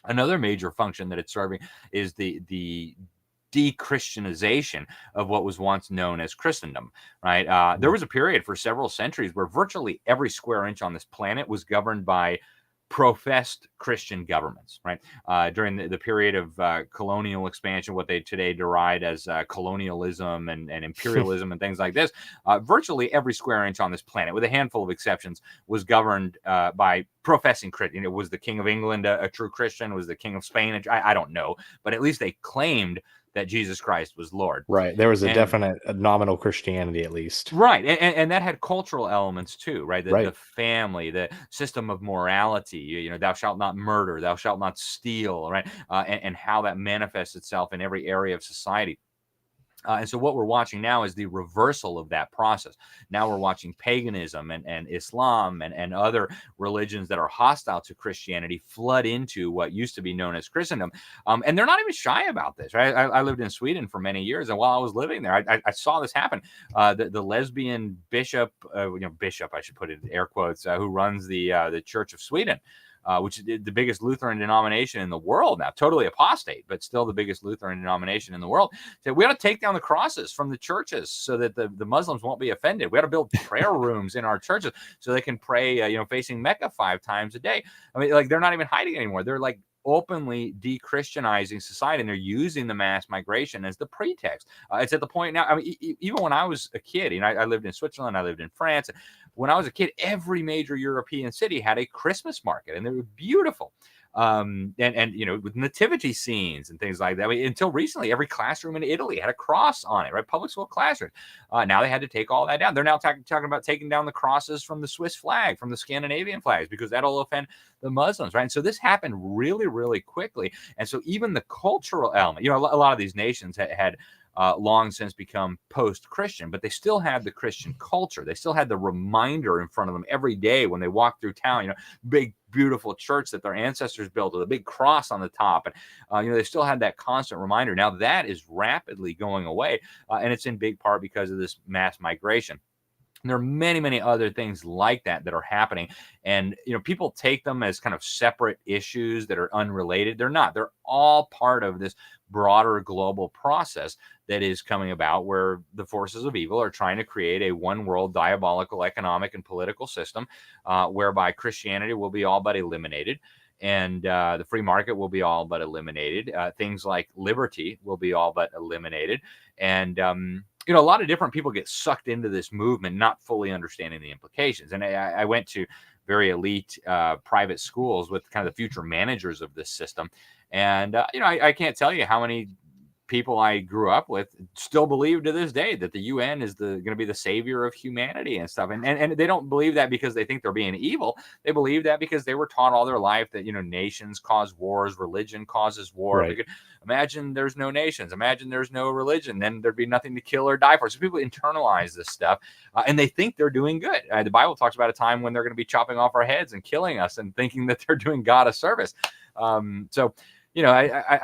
Another major function that it's serving is the de-Christianization of what was once known as Christendom, right? There was a period for several centuries where virtually every square inch on this planet was governed by professed Christian governments, right? During the period of colonial expansion, what they today deride as colonialism and imperialism and things like this, virtually every square inch on this planet, with a handful of exceptions, was governed by professing Christian. Was the King of England a true Christian? Was the King of Spain? I don't know, but at least they claimed that Jesus Christ was Lord. Right. There was a And definite nominal Christianity, at least. right, and that had cultural elements too, right? The Right. family, the system of morality. You know, thou shalt not murder, thou shalt not steal, right? And how that manifests itself in every area of society. And so what we're watching now is the reversal of that process. Now we're watching paganism and Islam and other religions that are hostile to Christianity flood into what used to be known as Christendom. And they're not even shy about this, right? I lived in Sweden for many years, and while I was living there, I saw this happen. The lesbian bishop, bishop, I should put it in air quotes, who runs the Church of Sweden, which is the biggest Lutheran denomination in the world now, totally apostate, but still the biggest Lutheran denomination in the world, said we ought to take down the crosses from the churches so that the Muslims won't be offended. We ought to build prayer rooms in our churches so they can pray, facing Mecca 5 times a day. I mean, like, they're not even hiding anymore. They're like openly de-Christianizing society, and they're using the mass migration as the pretext. It's at the point now, I mean, even when I was a kid, I lived in Switzerland, I lived in France. When I was a kid, every major European city had a Christmas market, and they were beautiful. And with nativity scenes and things like that. I mean, until recently, every classroom in Italy had a cross on it, right? Public school classrooms. Now they had to take all that down. They're now talking about taking down the crosses from the Swiss flag, from the Scandinavian flags, because that'll offend the Muslims, right? And so this happened really, really quickly. And so even the cultural element, a lot of these nations had long since become post-Christian, but they still had the Christian culture. They still had the reminder in front of them every day when they walk through town, big, beautiful church that their ancestors built with a big cross on the top. And, they still had that constant reminder. Now that is rapidly going away, and it's in big part because of this mass migration. And there are many, many other things like that are happening. And, people take them as kind of separate issues that are unrelated. They're not. They're all part of this broader global process that is coming about, where the forces of evil are trying to create a one world diabolical economic and political system, whereby Christianity will be all but eliminated, and the free market will be all but eliminated. Things like liberty will be all but eliminated. And, a lot of different people get sucked into this movement, not fully understanding the implications. And I went to very elite private schools with kind of the future managers of this system. And, I can't tell you how many people I grew up with still believe to this day that the UN is going to be the savior of humanity and stuff. And they don't believe that because they think they're being evil. They believe that because they were taught all their life that, nations cause wars, religion causes war. Right. Imagine there's no nations. Imagine there's no religion. Then there'd be nothing to kill or die for. So people internalize this stuff, and they think they're doing good. The Bible talks about a time when they're going to be chopping off our heads and killing us and thinking that they're doing God a service. I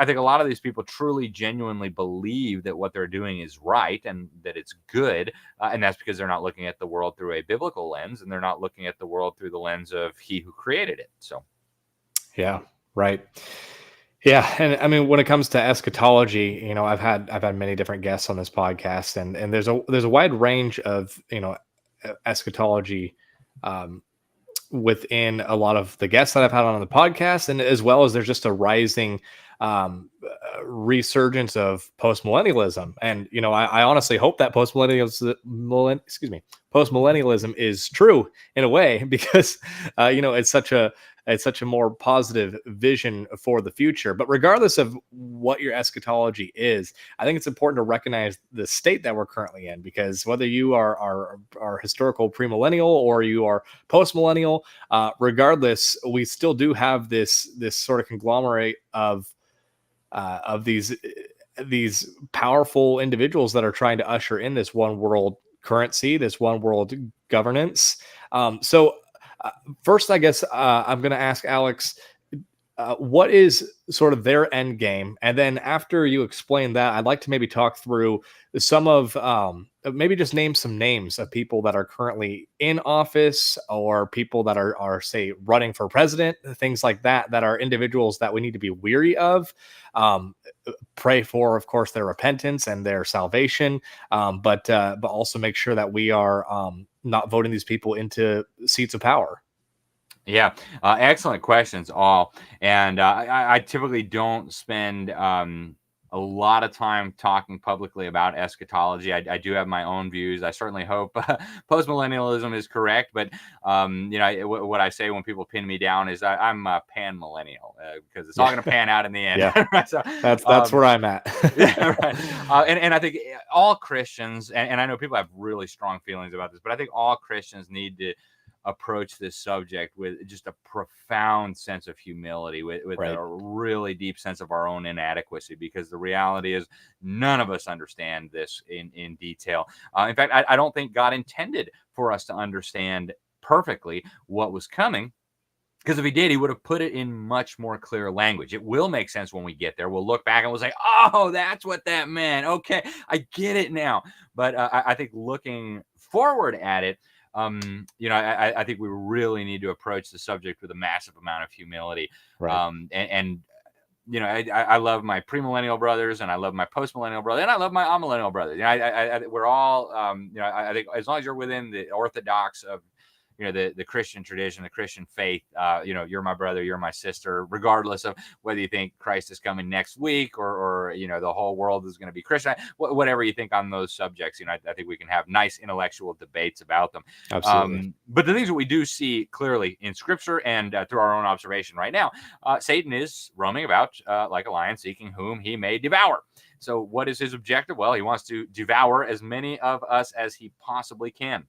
think a lot of these people truly, genuinely believe that what they're doing is right and that it's good. And that's because they're not looking at the world through a biblical lens, and they're not looking at the world through the lens of He who created it. So, yeah, right. Yeah, and I mean, when it comes to eschatology, I've had many different guests on this podcast, and there's a wide range of eschatology within a lot of the guests that I've had on the podcast, and as well as there's just a rising resurgence of postmillennialism. And I honestly hope that postmillennialism is true in a way, because it's such a more positive vision for the future. But regardless of what your eschatology is, I think it's important to recognize the state that we're currently in, because whether you are historical premillennial or you are postmillennial, regardless, we still do have this sort of conglomerate of these powerful individuals that are trying to usher in this one world currency, this one world governance. So first, I guess I'm going to ask Alex, what is sort of their end game? And then after you explain that, I'd like to maybe talk through some of, maybe just name some names of people that are currently in office, or people that are say running for president, things like that, that are individuals that we need to be weary of. Pray for, of course, their repentance and their salvation, but also make sure that we are not voting these people into seats of power. Yeah, excellent questions, all. And I typically don't spend a lot of time talking publicly about eschatology. I do have my own views. I certainly hope post-millennialism is correct, but what I say when people pin me down is I'm a pan-millennial because it's all going to pan out in the end. Yeah. So, that's where I'm at. Yeah, right. And I think all Christians, and I know people have really strong feelings about this, but I think all Christians need to approach this subject with just a profound sense of humility, with Right. a really deep sense of our own inadequacy, because the reality is none of us understand this in detail. In fact, I don't think God intended for us to understand perfectly what was coming. Because if he did, he would have put it in much more clear language. It will make sense when we get there. We'll look back and we'll say, oh, that's what that meant. Okay, I get it now. But I think looking forward at it, I think we really need to approach the subject with a massive amount of humility. Right. I love my premillennial brothers, and I love my postmillennial brother, and I love my amillennial brothers. We're all, I think as long as you're within the orthodox of the Christian tradition, the Christian faith, you're my brother, you're my sister, regardless of whether you think Christ is coming next week or the whole world is going to be Christian, whatever you think on those subjects. I think we can have nice intellectual debates about them. Absolutely. But the things that we do see clearly in Scripture and through our own observation right now, Satan is roaming about like a lion, seeking whom he may devour. So what is his objective? Well, he wants to devour as many of us as he possibly can.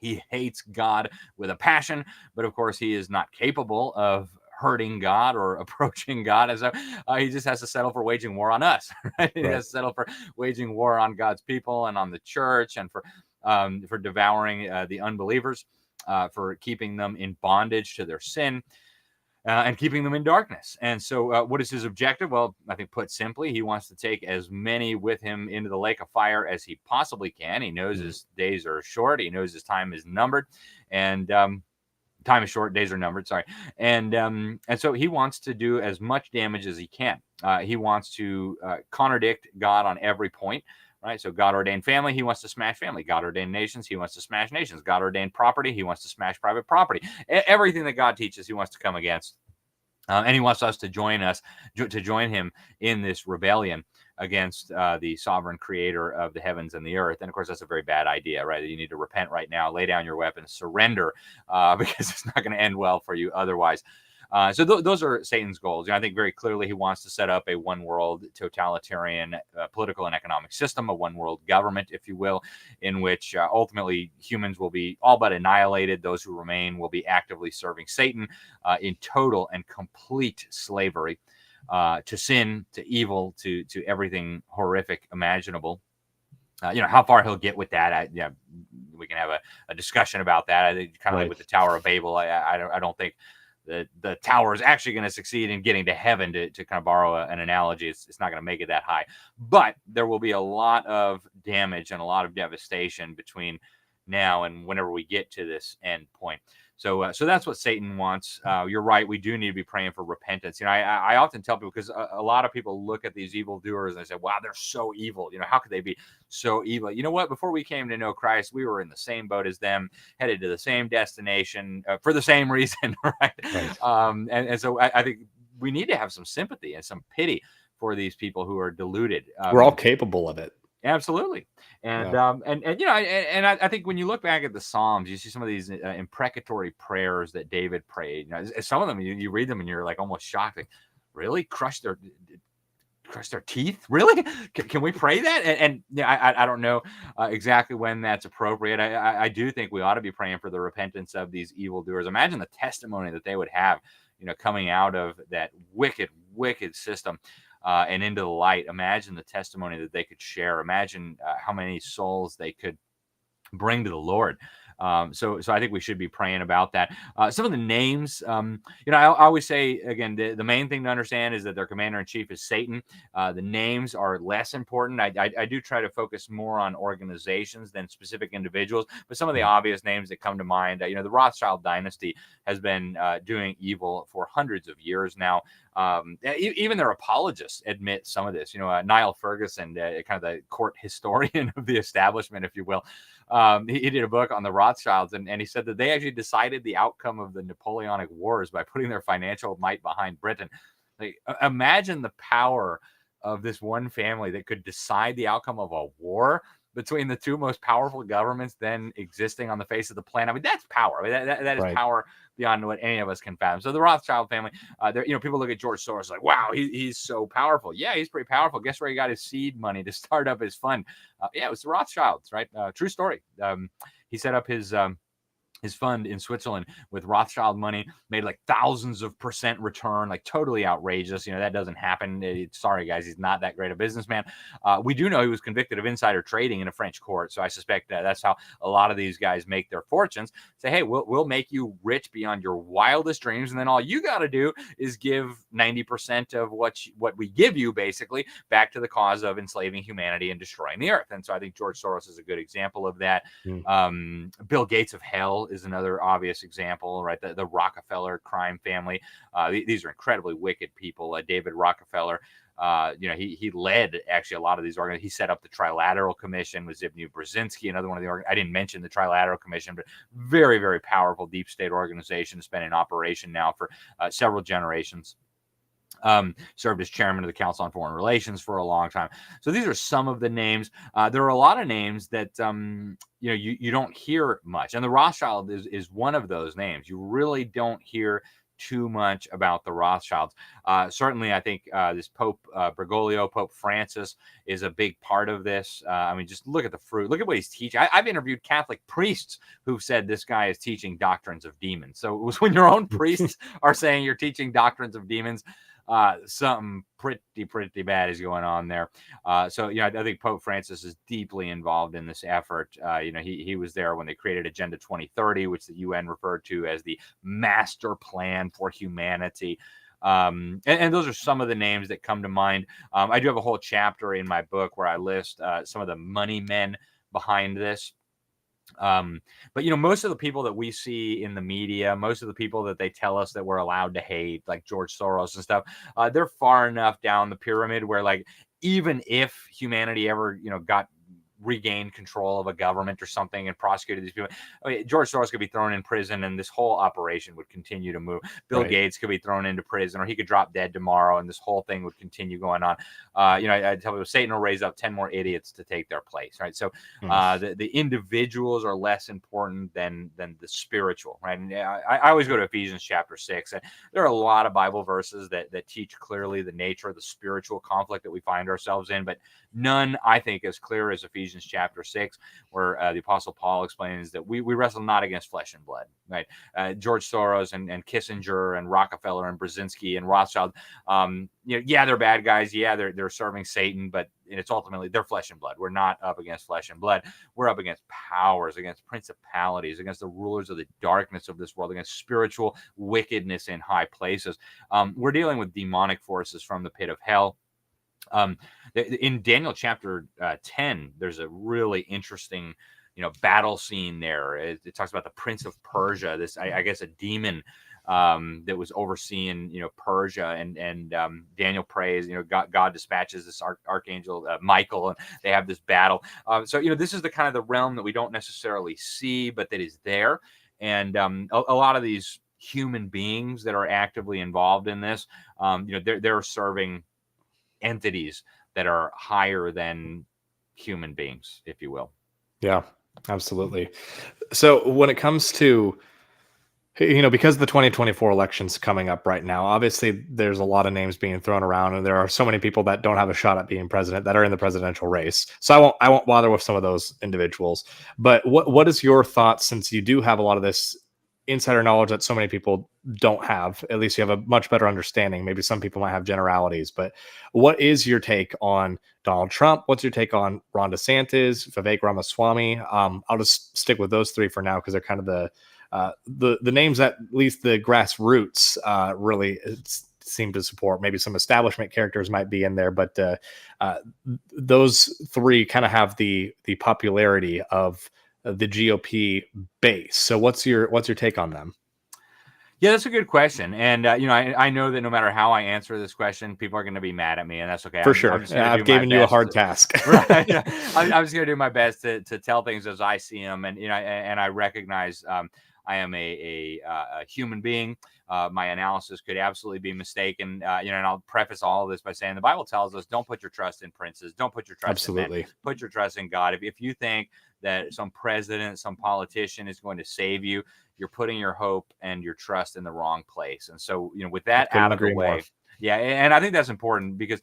He hates God with a passion, but of course he is not capable of hurting God or approaching God. And so he just has to settle for waging war on us. Right? He has to settle for waging war on God's people and on the church, and for devouring the unbelievers, for keeping them in bondage to their sin. And keeping them in darkness. And so what is his objective? Well, I think put simply, he wants to take as many with him into the lake of fire as he possibly can. He knows his days are short. He knows his time is numbered. And time is short, days are numbered, sorry. And so he wants to do as much damage as he can. He wants to contradict God on every point. Right. So God ordained family, he wants to smash family. God ordained nations, he wants to smash nations. God ordained property, he wants to smash private property. Everything that God teaches, he wants to come against. And he wants us to join him in this rebellion against the sovereign creator of the heavens and the earth. And of course, that's a very bad idea, right? You need to repent right now, lay down your weapons, surrender, because it's not going to end well for you otherwise. So those are Satan's goals. I think very clearly he wants to set up a one world totalitarian political and economic system, a one world government, if you will, in which ultimately humans will be all but annihilated. Those who remain will be actively serving Satan in total and complete slavery to sin, to evil, to everything horrific imaginable. How far he'll get with that, we can have a discussion about that. I think kind of like with the Tower of Babel, I don't think the tower is actually going to succeed in getting to heaven, to kind of borrow an analogy. It's not going to make it that high, but there will be a lot of damage and a lot of devastation between now and whenever we get to this end point. So that's what Satan wants. You're right. We do need to be praying for repentance. I often tell people, because a lot of people look at these evildoers and they say, wow, they're so evil. How could they be so evil? You know what? Before we came to know Christ, we were in the same boat as them, headed to the same destination for the same reason. Right. And so I think we need to have some sympathy and some pity for these people who are deluded. We're all capable of it. Absolutely. And I think when you look back at the Psalms, you see some of these imprecatory prayers that David prayed. Some of them, you read them and you're like almost shocked. Like, really? Crush their teeth? Really? Can we pray that? And I don't know exactly when that's appropriate. I do think we ought to be praying for the repentance of these evildoers. Imagine the testimony that they would have, coming out of that wicked system. And into the light. Imagine the testimony that they could share. Imagine how many souls they could bring to the Lord. So I think we should be praying about that. Some of the names, I always say, again, the main thing to understand is that their commander-in-chief is Satan. The names are less important. I do try to focus more on organizations than specific individuals, but some of the obvious names that come to mind, the Rothschild dynasty has been doing evil for hundreds of years now. Even their apologists admit some of this. Niall Ferguson, kind of the court historian of the establishment, if you will, he did a book on the Rothschilds, and he said that they actually decided the outcome of the Napoleonic Wars by putting their financial might behind Britain. Like, imagine the power of this one family that could decide the outcome of a war between the two most powerful governments then existing on the face of the planet. I mean, that's power. I mean, that is Right. power beyond what any of us can fathom. So the Rothschild family, people look at George Soros like, wow, he's so powerful. Yeah, he's pretty powerful. Guess where he got his seed money to start up his fund? It was the Rothschilds, right? True story. He set up his fund in Switzerland with Rothschild money, made like thousands of % return, like totally outrageous. That doesn't happen. Sorry, guys, he's not that great a businessman. We do know he was convicted of insider trading in a French court. So I suspect that's how a lot of these guys make their fortunes. Say, hey, we'll make you rich beyond your wildest dreams. And then all you got to do is give 90% of what we give you, basically, back to the cause of enslaving humanity and destroying the earth. And so I think George Soros is a good example of that. Bill Gates of hell is another obvious example, right? The Rockefeller crime family. These are incredibly wicked people. David Rockefeller, he led actually a lot of these organizations. He set up the Trilateral Commission with Zbigniew Brzezinski, another one of the I didn't mention the Trilateral Commission, but very, very powerful deep state organization. It's been in operation now for several generations. Served as chairman of the Council on Foreign Relations for a long time. So these are some of the names. There are a lot of names that you don't hear much, and the Rothschild is one of those names. You really don't hear too much about the Rothschilds. Certainly, I think this Pope Bergoglio, Pope Francis, is a big part of this. I mean, just look at the fruit. Look at what he's teaching. I've interviewed Catholic priests who've said this guy is teaching doctrines of demons. So it was when your own priests are saying you're teaching doctrines of demons, something pretty bad is going on there. I think Pope Francis is deeply involved in this effort. He was there when they created Agenda 2030, which the UN referred to as the master plan for humanity. And those are some of the names that come to mind. I do have a whole chapter in my book where I list some of the money men behind this. But most of the people that we see in the media, most of the people that they tell us that we're allowed to hate, like George Soros and stuff, they're far enough down the pyramid where, like, even if humanity ever, got regained control of a government or something and prosecuted these people, George Soros could be thrown in prison and this whole operation would continue to move. Bill Gates could be thrown into prison, or he could drop dead tomorrow and this whole thing would continue going on. I tell people Satan will raise up 10 more idiots to take their place, right? So the individuals are less important than the spiritual, right? And I always go to Ephesians chapter 6. And there are a lot of Bible verses that teach clearly the nature of the spiritual conflict that we find ourselves in, but none, I think, as clear as Ephesians chapter 6, where the Apostle Paul explains that we wrestle not against flesh and blood, right? George Soros and Kissinger and Rockefeller and Brzezinski and Rothschild, they're bad guys. Yeah, they're serving Satan, but it's ultimately they're flesh and blood. We're not up against flesh and blood. We're up against powers, against principalities, against the rulers of the darkness of this world, against spiritual wickedness in high places. We're dealing with demonic forces from the pit of hell. In Daniel chapter 10, there's a really interesting, battle scene there. It talks about the Prince of Persia, this, I guess, a demon that was overseeing, Persia, and Daniel prays, God dispatches this archangel Michael, and they have this battle. So this is the kind of the realm that we don't necessarily see, but that is there. And a lot of these human beings that are actively involved in this, they're serving entities that are higher than human beings, if you will. Yeah, absolutely. So when it comes to, because the 2024 election's coming up right now, obviously there's a lot of names being thrown around, and there are so many people that don't have a shot at being president that are in the presidential race. So I won't bother with some of those individuals. But what is your thoughts, since you do have a lot of this insider knowledge that so many people don't have? At least you have a much better understanding. Maybe some people might have generalities, but what is your take on Donald Trump? What's your take on Ron DeSantis, Vivek Ramaswamy? I'll just stick with those three for now, because they're kind of the names that at least the grassroots really seem to support. Maybe some establishment characters might be in there, but those three kind of have the popularity of the GOP base. So what's your take on them? Yeah, that's a good question. And, I know that no matter how I answer this question, people are going to be mad at me, and that's okay. For sure. I've given you a hard task. Right. I'm just going to do my best to tell things as I see them. And, and I recognize I am a human being. My analysis could absolutely be mistaken. And I'll preface all of this by saying the Bible tells us, don't put your trust in princes. Don't put your trust in men. Absolutely. Put your trust in God. If you think that some president, some politician is going to save you, you're putting your hope and your trust in the wrong place. And so, with that out of the way, yeah, and I think that's important because,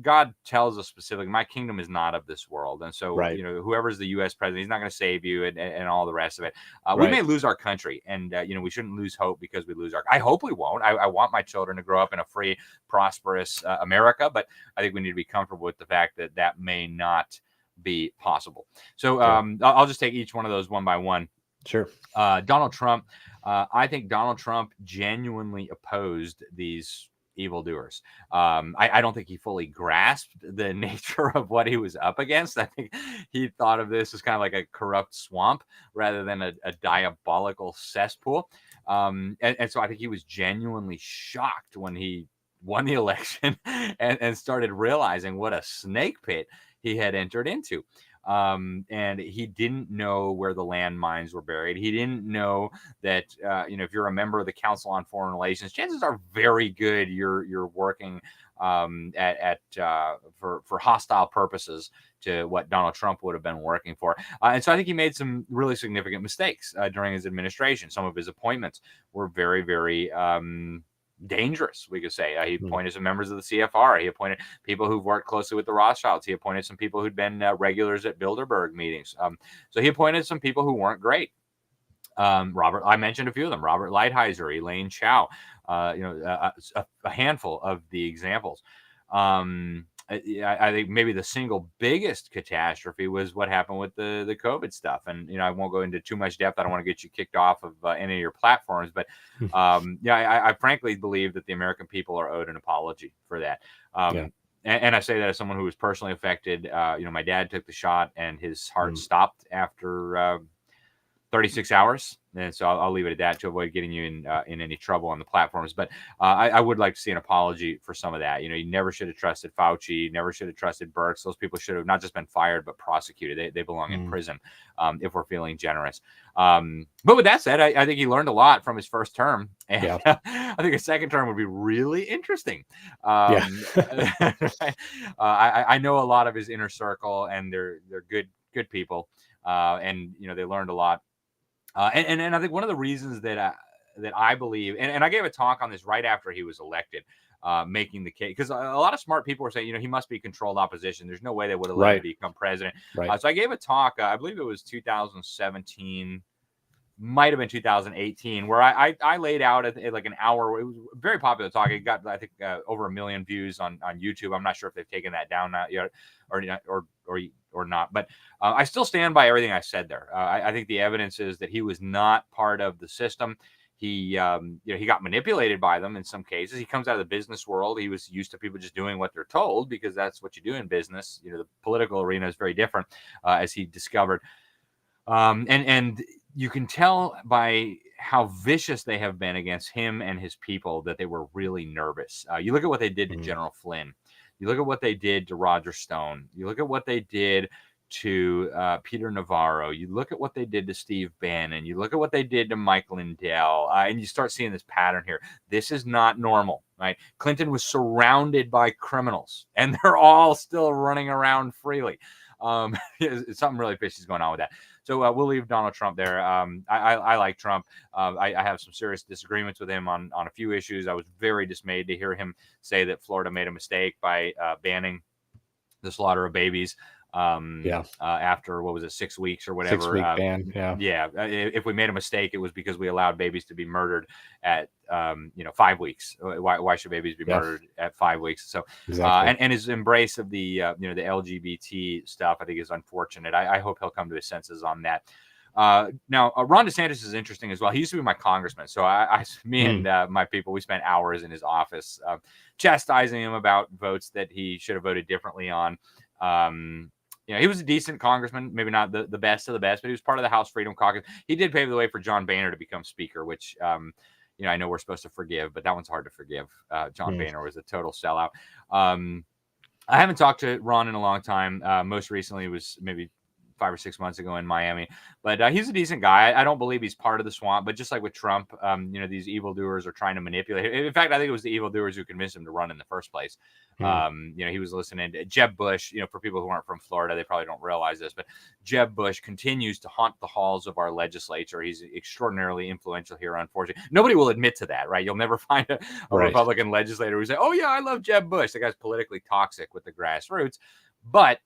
God tells us specifically, my kingdom is not of this world. And so, whoever's the U.S. president, he's not going to save you and all the rest of it. We may lose our country, and, we shouldn't lose hope because we lose I hope we won't. I want my children to grow up in a free, prosperous America, but I think we need to be comfortable with the fact that that may not be possible. So I'll just take each one of those one by one. Sure. Donald Trump. I think Donald Trump genuinely opposed these evildoers. I don't think he fully grasped the nature of what he was up against. I think he thought of this as kind of like a corrupt swamp rather than a diabolical cesspool. And so I think he was genuinely shocked when he won the election and started realizing what a snake pit he had entered into. And he didn't know where the landmines were buried. He didn't know that, if you're a member of the Council on Foreign Relations, chances are very good you're working for hostile purposes to what Donald Trump would have been working for. And so I think he made some really significant mistakes during his administration. Some of his appointments were very, very dangerous, we could say. He appointed some members of the CFR. He appointed people who've worked closely with the Rothschilds. He appointed some people who'd been regulars at Bilderberg meetings. So he appointed some people who weren't great. I mentioned a few of them: Robert Lighthizer, Elaine Chao, a handful of the examples. I think maybe the single biggest catastrophe was what happened with the COVID stuff. And, I won't go into too much depth. I don't want to get you kicked off of any of your platforms. But, I frankly believe that the American people are owed an apology for that. And I say that as someone who was personally affected. My dad took the shot and his heart stopped after 36 hours. And so I'll leave it at that to avoid getting you in any trouble on the platforms. But I would like to see an apology for some of that. You never should have trusted Fauci, never should have trusted Birx. Those people should have not just been fired, but prosecuted. They belong in prison if we're feeling generous. But with that said, I think he learned a lot from his first term. And I think a second term would be really interesting. I know a lot of his inner circle, and they're good people. And, they learned a lot. And I think one of the reasons that I believe, and I gave a talk on this right after he was elected, making the case, because a lot of smart people were saying, he must be controlled opposition. There's no way they would have let him become president. So I gave a talk, I believe it was 2017, might have been 2018, where I laid out at like an hour. It was a very popular talk. It got, I think, over 1 million views on YouTube. I'm not sure if they've taken that down yet or not, but I still stand by everything I said there. I think the evidence is that he was not part of the system. He got manipulated by them in some cases. He comes out of the business world. He was used to people just doing what they're told because that's what you do in business. The political arena is very different, as he discovered. And you can tell by how vicious they have been against him and his people that they were really nervous. You look at what they did to General Flynn. You look at what they did to Roger Stone. You look at what they did to Peter Navarro. You look at what they did to Steve Bannon. You look at what they did to Mike Lindell. And you start seeing this pattern here. This is not normal, right? Clinton was surrounded by criminals, and they're all still running around freely. Something really fishy is going on with that. So we'll leave Donald Trump there. I like Trump. I have some serious disagreements with him on a few issues. I was very dismayed to hear him say that Florida made a mistake by banning the slaughter of babies. After, what was it, 6 weeks or whatever. 6 week ban. If we made a mistake, it was because we allowed babies to be murdered at 5 weeks. Why should babies be murdered at 5 weeks? So and his embrace of the the LGBT stuff, I think, is unfortunate. I hope he'll come to his senses on that. Now, Ron DeSantis is interesting as well. He used to be my congressman. So me and my people, we spent hours in his office chastising him about votes that he should have voted differently on. He was a decent congressman, maybe not the best of the best, but he was part of the House Freedom Caucus. He did pave the way for John Boehner to become speaker, which, I know we're supposed to forgive, but that one's hard to forgive. John Boehner was a total sellout. I haven't talked to Ron in a long time. Most recently was maybe 5 or 6 months ago in Miami. But he's a decent guy. I don't believe he's part of the swamp, but just like with Trump, these evildoers are trying to manipulate him. In fact, I think it was the evildoers who convinced him to run in the first place. He was listening to Jeb Bush. For people who aren't from Florida, they probably don't realize this, but Jeb Bush continues to haunt the halls of our legislature. He's extraordinarily influential here, unfortunately. Nobody will admit to that, right? You'll never find a Republican legislator who say, "Oh yeah, I love Jeb Bush." The guy's politically toxic with the grassroots, but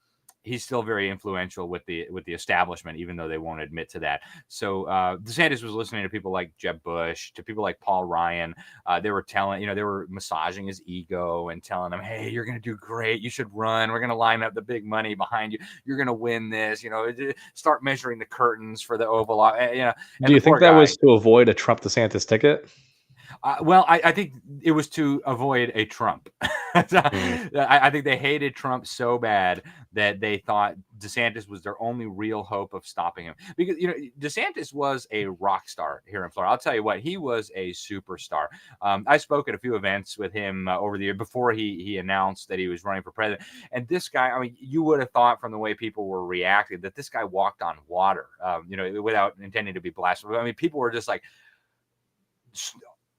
he's still very influential with the establishment, even though they won't admit to that. So DeSantis was listening to people like Jeb Bush, to people like Paul Ryan. They were they were massaging his ego and telling him, "Hey, you're going to do great. You should run. We're going to line up the big money behind you. You're going to win this. Start measuring the curtains for the Oval." Do you think that was to avoid a Trump DeSantis ticket? Well, I think it was to avoid a Trump. I think they hated Trump so bad that they thought DeSantis was their only real hope of stopping him. Because, DeSantis was a rock star here in Florida. I'll tell you what, he was a superstar. I spoke at a few events with him over the year before he announced that he was running for president. And this guy, you would have thought from the way people were reacting that this guy walked on water, without intending to be blasphemous. People were just like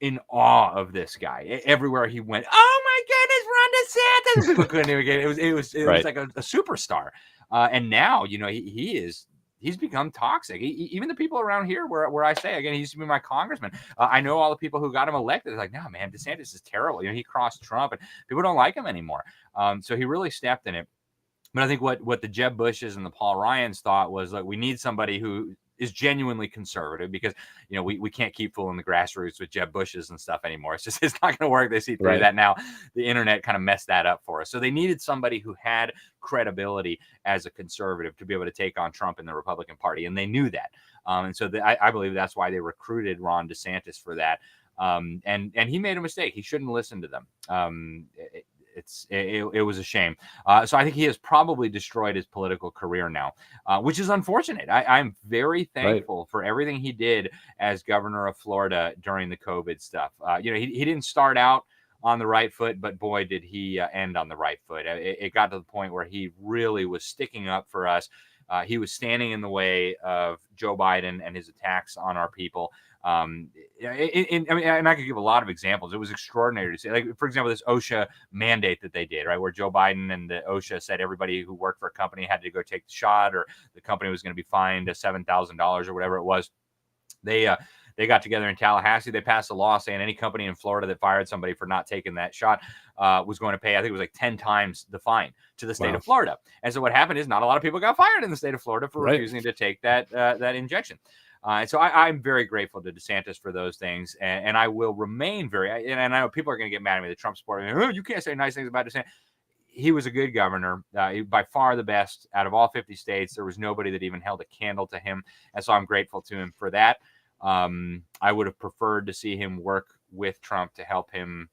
in awe of this guy. Everywhere he went, "Oh my goodness, Ron DeSantis!" People couldn't even get it. It was like a superstar. And now, he's become toxic. Even the people around here where I say, again, he used to be my congressman. I know all the people who got him elected. They're like, "No, man, DeSantis is terrible. He crossed Trump, and people don't like him anymore." So he really stepped in it. But I think what the Jeb Bushes and the Paul Ryans thought was, like, we need somebody who is genuinely conservative, because we can't keep fooling the grassroots with Jeb Bushes and stuff anymore. It's not going to work. They see through that now. The internet kind of messed that up for us. So they needed somebody who had credibility as a conservative to be able to take on Trump in the Republican Party, and they knew that. And so I believe that's why they recruited Ron DeSantis for that. And he made a mistake. He shouldn't listen to them. It was a shame. So I think he has probably destroyed his political career now, which is unfortunate. I'm very thankful for everything he did as governor of Florida during the COVID stuff. He didn't start out on the right foot, but boy, did he end on the right foot. It got to the point where he really was sticking up for us. He was standing in the way of Joe Biden and his attacks on our people. And I could give a lot of examples. It was extraordinary to see. Like, for example, this OSHA mandate that they did, right, where Joe Biden and the OSHA said everybody who worked for a company had to go take the shot, or the company was going to be fined $7,000 or whatever it was. They got together in Tallahassee. They passed a law saying any company in Florida that fired somebody for not taking that shot was going to pay, I think it was like 10 times the fine to the state of Florida. And so what happened is not a lot of people got fired in the state of Florida for refusing to take that injection. So I'm very grateful to DeSantis for those things, and I will remain and I know people are going to get mad at me, the Trump supporter. "Oh, you can't say nice things about DeSantis." He was a good governor, by far the best out of all 50 states. There was nobody that even held a candle to him, and so I'm grateful to him for that. I would have preferred to see him work with Trump to help him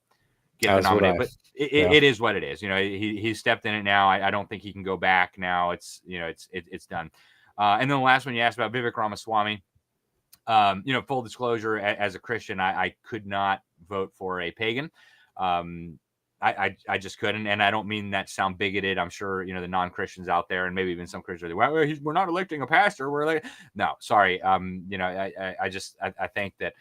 get the nomination, but it is what it is. He stepped in it now. I don't think he can go back now. It's done. And then the last one you asked about, Vivek Ramaswamy. Full disclosure, as a Christian, I could not vote for a pagan. I just couldn't, and I don't mean that to sound bigoted. I'm sure the non-Christians out there, and maybe even some Christians, are like, "Well, we're not electing a pastor. We're like," no, sorry. I think that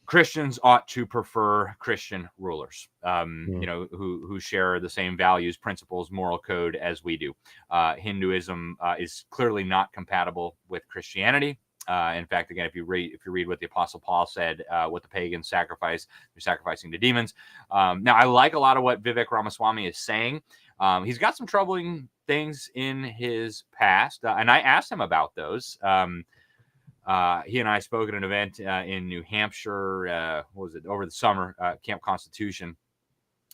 Christians ought to prefer Christian rulers, who share the same values, principles, moral code as we do. Hinduism is clearly not compatible with Christianity. In fact, again, if you read what the Apostle Paul said, what the pagans sacrifice, they're sacrificing to demons. Now, I like a lot of what Vivek Ramaswamy is saying. He's got some troubling things in his past, and I asked him about those. He and I spoke at an event in New Hampshire. What was it, over the summer? Camp Constitution.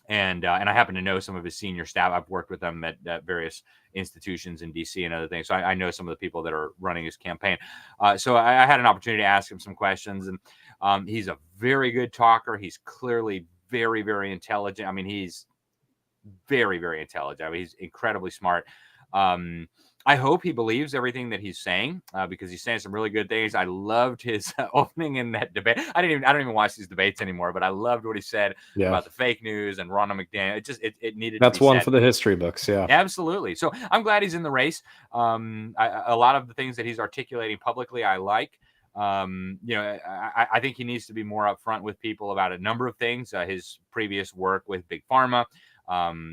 And I happen to know some of his senior staff. I've worked with them at various institutions in DC and other things. So I know some of the people that are running his campaign. So I had an opportunity to ask him some questions. And he's a very good talker. He's clearly very, very intelligent. He's very, very intelligent. He's incredibly smart. I hope he believes everything that he's saying, because he's saying some really good things. I loved his opening in that debate. I don't even watch these debates anymore, but I loved what he said Yeah. about the fake news and Ronald McDaniel. It needed to That's be one said. for the history books. Yeah. Absolutely. So I'm glad he's in the race. A lot of the things that he's articulating publicly, I like. I think he needs to be more upfront with people about a number of things. His previous work with Big Pharma,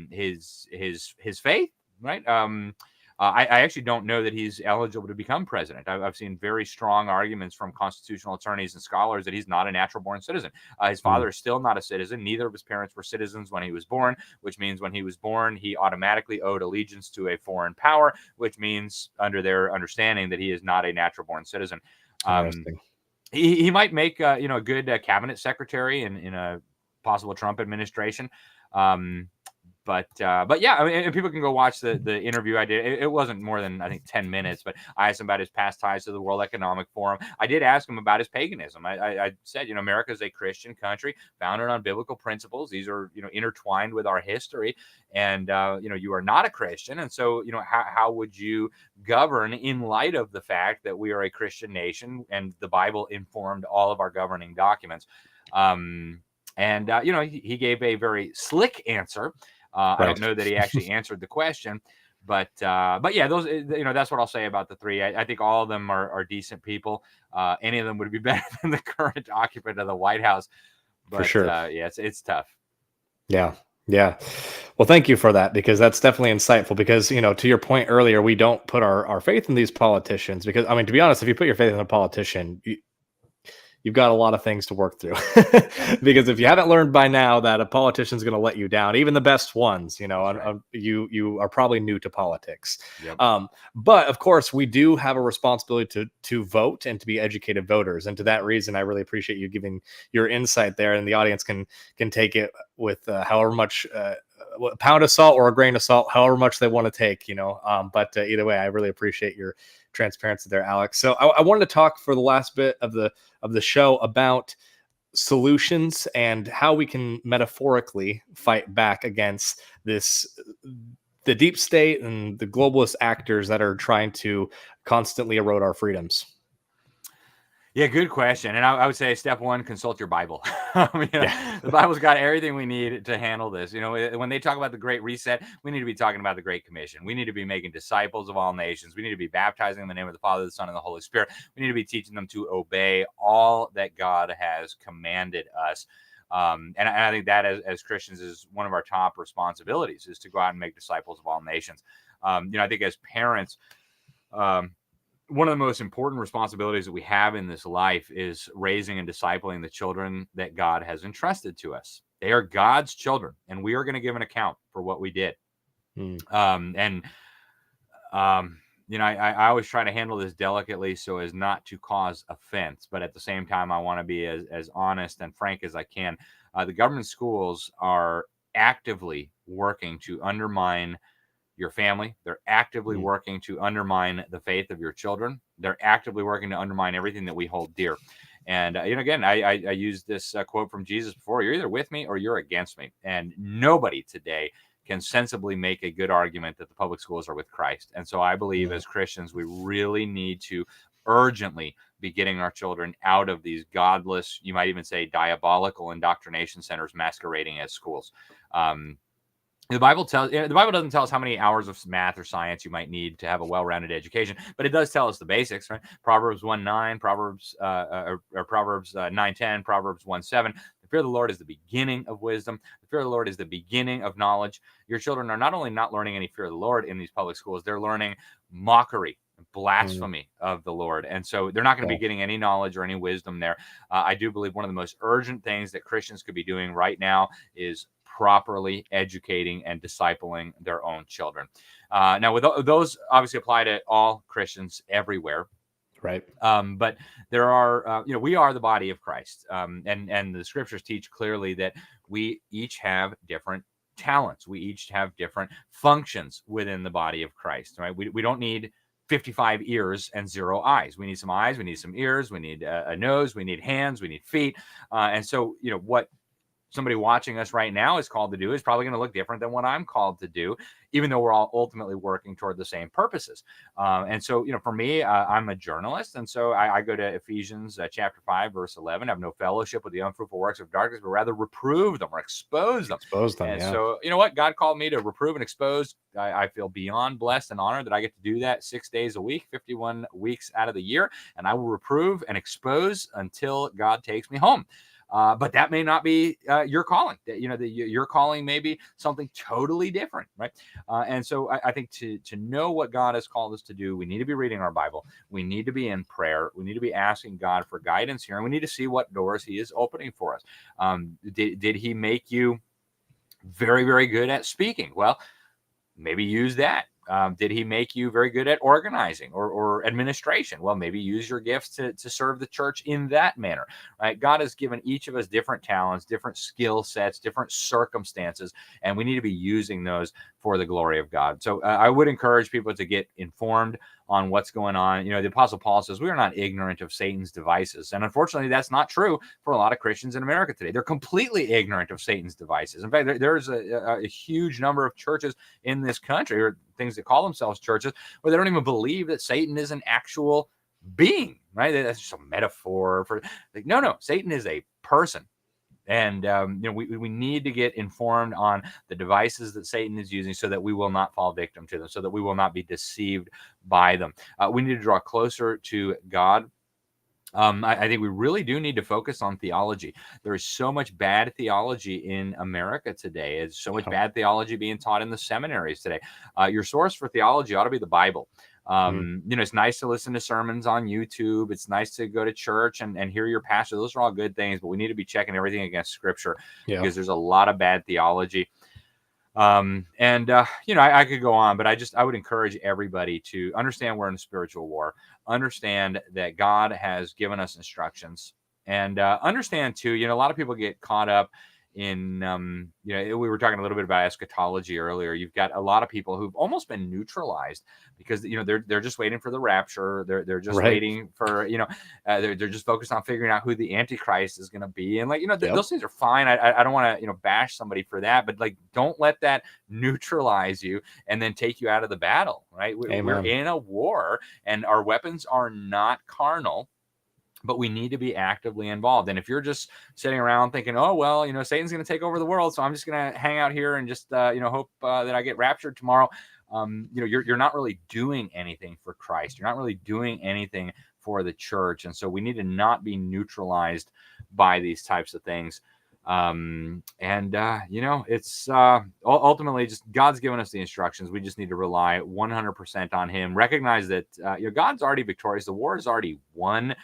his faith, right? I actually don't know that he's eligible to become president. I've seen very strong arguments from constitutional attorneys and scholars that he's not a natural born citizen. His father is still not a citizen. Neither of his parents were citizens when he was born, which means when he was born, he automatically owed allegiance to a foreign power, which means, under their understanding, that he is not a natural born citizen. Interesting. He might make a good cabinet secretary in a possible Trump administration. But yeah, I mean, and people can go watch the interview I did. It wasn't more than, I think, 10 minutes, but I asked him about his past ties to the World Economic Forum. I did ask him about his paganism. I said, America is a Christian country founded on biblical principles. These are, intertwined with our history. And, you are not a Christian. And so, how would you govern in light of the fact that we are a Christian nation and the Bible informed all of our governing documents? He gave a very slick answer. I don't know that he actually answered the question, but yeah, those, that's what I'll say about the three. I think all of them are decent people. Any of them would be better than the current occupant of the White House, but For sure. yeah, it's tough. Yeah. Yeah. Well, thank you for that, because that's definitely insightful, because, to your point earlier, we don't put our faith in these politicians, because, I mean, to be honest, if you put your faith in a politician, you've got a lot of things to work through. Because if you haven't learned by now that a politician's going to let you down, even the best ones, Right. You are probably new to politics. Yep. But of course, we do have a responsibility to vote and to be educated voters. And to that reason, I really appreciate you giving your insight there, and the audience can take it with however much. A pound of salt or a grain of salt, however much they want to take, but either way, I really appreciate your transparency there, Alex. So I wanted to talk for the last bit of the show about solutions and how we can metaphorically fight back against the deep state and the globalist actors that are trying to constantly erode our freedoms. Yeah, good question. And I would say step one, consult your Bible. Yeah. The Bible's got everything we need to handle this. When they talk about the Great Reset, we need to be talking about the Great Commission. We need to be making disciples of all nations. We need to be baptizing in the name of the Father, the Son, and the Holy Spirit. We need to be teaching them to obey all that God has commanded us. And I think that as Christians is one of our top responsibilities, is to go out and make disciples of all nations. I think as parents, one of the most important responsibilities that we have in this life is raising and discipling the children that God has entrusted to us. They are God's children, and we are going to give an account for what we did. I always try to handle this delicately so as not to cause offense, but at the same time, I want to be as honest and frank as I can. The government schools are actively working to undermine your family. They're actively working to undermine the faith of your children. They're actively working to undermine everything that we hold dear. And, again, I used this quote from Jesus before: you're either with me or you're against me. And nobody today can sensibly make a good argument that the public schools are with Christ. And so I believe as Christians, we really need to urgently be getting our children out of these godless, you might even say diabolical indoctrination centers masquerading as schools. The Bible doesn't tell us how many hours of math or science you might need to have a well-rounded education, but it does tell us the basics, right? Proverbs 1:9, Proverbs 9:10, Proverbs 1:7. The fear of the Lord is the beginning of wisdom. The fear of the Lord is the beginning of knowledge. Your children are not only not learning any fear of the Lord in these public schools, they're learning mockery, blasphemy of the Lord. And so they're not going to be getting any knowledge or any wisdom there. I do believe one of the most urgent things that Christians could be doing right now is properly educating and discipling their own children. Now, with those obviously apply to all Christians everywhere. Right. But there are, we are the body of Christ. And the scriptures teach clearly that we each have different talents. We each have different functions within the body of Christ, right? We don't need 55 ears and 0 eyes. We need some eyes, we need some ears, we need a nose, we need hands, we need feet. And so, what somebody watching us right now is called to do is probably going to look different than what I'm called to do, even though we're all ultimately working toward the same purposes. And so, for me, I'm a journalist. And so I go to Ephesians chapter 5, verse 11. Have no fellowship with the unfruitful works of darkness, but rather reprove them or expose them. Expose them. And Yeah. so, you know what? God called me to reprove and expose. I feel beyond blessed and honored that I get to do that 6 days a week, 51 weeks out of the year. And I will reprove and expose until God takes me home. But that may not be your calling. Your calling may be something totally different, right? And so I think to know what God has called us to do, we need to be reading our Bible. We need to be in prayer. We need to be asking God for guidance here, and we need to see what doors He is opening for us. Did He make you very, very good at speaking? Well, maybe use that. Did He make you very good at organizing or administration? Well, maybe use your gifts to serve the church in that manner, right? God has given each of us different talents, different skill sets, different circumstances, and we need to be using those for the glory of God. So I would encourage people to get informed on what's going on. The Apostle Paul says we are not ignorant of Satan's devices. And unfortunately, that's not true for a lot of Christians in America today. They're completely ignorant of Satan's devices. In fact, there's a huge number of churches in this country, or things that call themselves churches, where they don't even believe that Satan is an actual being, right? That's just a metaphor for, no, Satan is a person. And we need to get informed on the devices that Satan is using so that we will not fall victim to them, so that we will not be deceived by them. We need to draw closer to God. I think we really do need to focus on theology. There is so much bad theology in America today. There's so much bad theology being taught in the seminaries today. Your source for theology ought to be the Bible. It's nice to listen to sermons on YouTube. It's nice to go to church and hear your pastor. Those are all good things, but we need to be checking everything against Scripture, because there's a lot of bad theology. I could go on, but I would encourage everybody to understand we're in a spiritual war, understand that God has given us instructions, and understand too, a lot of people get caught up in, we were talking a little bit about eschatology earlier. You've got a lot of people who've almost been neutralized because, they're just waiting for the rapture. They're just waiting for, they're just focused on figuring out who the Antichrist is going to be. And those things are fine. I don't want to, bash somebody for that, but don't let that neutralize you and then take you out of the battle, right? We're in a war, and our weapons are not carnal, but we need to be actively involved. And if you're just sitting around thinking, oh, well, Satan's going to take over the world, so I'm just going to hang out here and just, hope that I get raptured tomorrow. You're not really doing anything for Christ. You're not really doing anything for the church. And so we need to not be neutralized by these types of things. It's ultimately just God's given us the instructions. We just need to rely 100% on Him. Recognize that God's already victorious. The war is already won.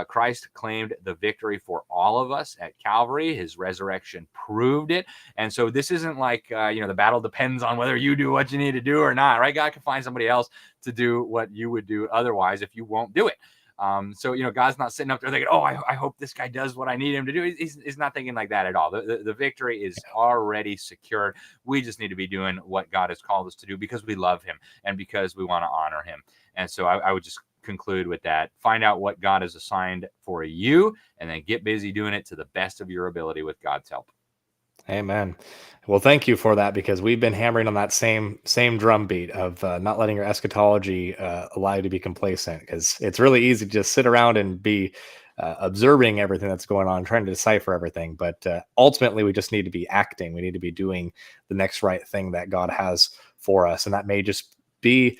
Christ claimed the victory for all of us at Calvary. His resurrection proved it. And so this isn't like the battle depends on whether you do what you need to do or not, right? God can find somebody else to do what you would do otherwise if you won't do it. God's not sitting up there thinking, oh, I hope this guy does what I need him to do. He's not thinking like that at all. The victory is already secured. We just need to be doing what God has called us to do because we love Him and because we want to honor Him. And so I would just conclude with that. Find out what God has assigned for you, and then get busy doing it to the best of your ability with God's help. Amen. Well, thank you for that, because we've been hammering on that same drumbeat of not letting your eschatology allow you to be complacent, because it's really easy to just sit around and be observing everything that's going on, trying to decipher everything. But ultimately, we just need to be acting. We need to be doing the next right thing that God has for us, and that may just be,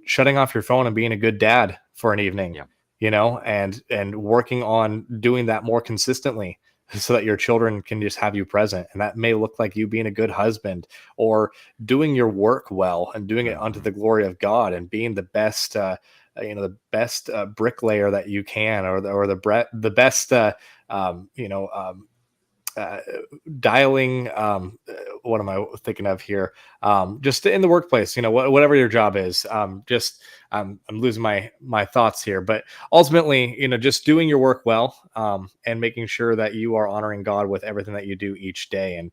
shutting off your phone and being a good dad for an evening. And working on doing that more consistently, so that your children can just have you present. And that may look like you being a good husband, or doing your work well and doing it unto the glory of God, and being the best, bricklayer that you can, or the best, dialing, what am I thinking of here? Just in the workplace, whatever your job is. I'm losing my thoughts here, but ultimately, just doing your work well, and making sure that you are honoring God with everything that you do each day. And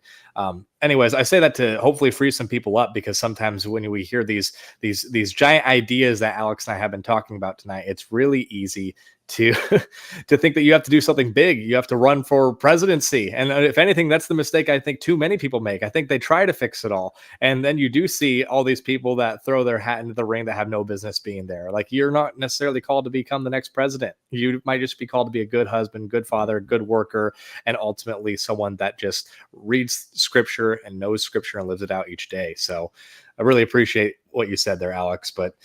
anyways, I say that to hopefully free some people up, because sometimes when we hear these giant ideas that Alex and I have been talking about tonight, it's really easy to to think that you have to do something big. You have to run for presidency. And if anything, that's the mistake I think too many people make. I think they try to fix it all. And then you do see all these people that throw their hat into the ring that have no business being there. Like, you're not necessarily called to become the next president. You might just be called to be a good husband, good father, good worker, and ultimately someone that just reads scripture and knows scripture and lives it out each day. So I really appreciate what you said there, Alex. But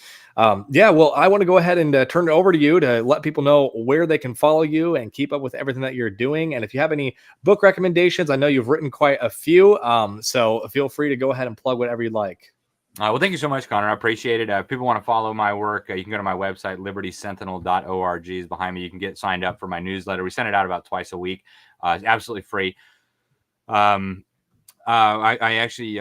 yeah, well, I want to go ahead and turn it over to you to let people know where they can follow you and keep up with everything that you're doing. And if you have any book recommendations, I know you've written quite a few. So feel free to go ahead and plug whatever you'd like. Well, thank you so much, Connor. I appreciate it. If people want to follow my work, you can go to my website, libertysentinel.org is behind me. You can get signed up for my newsletter. We send it out about twice a week. It's absolutely free. I actually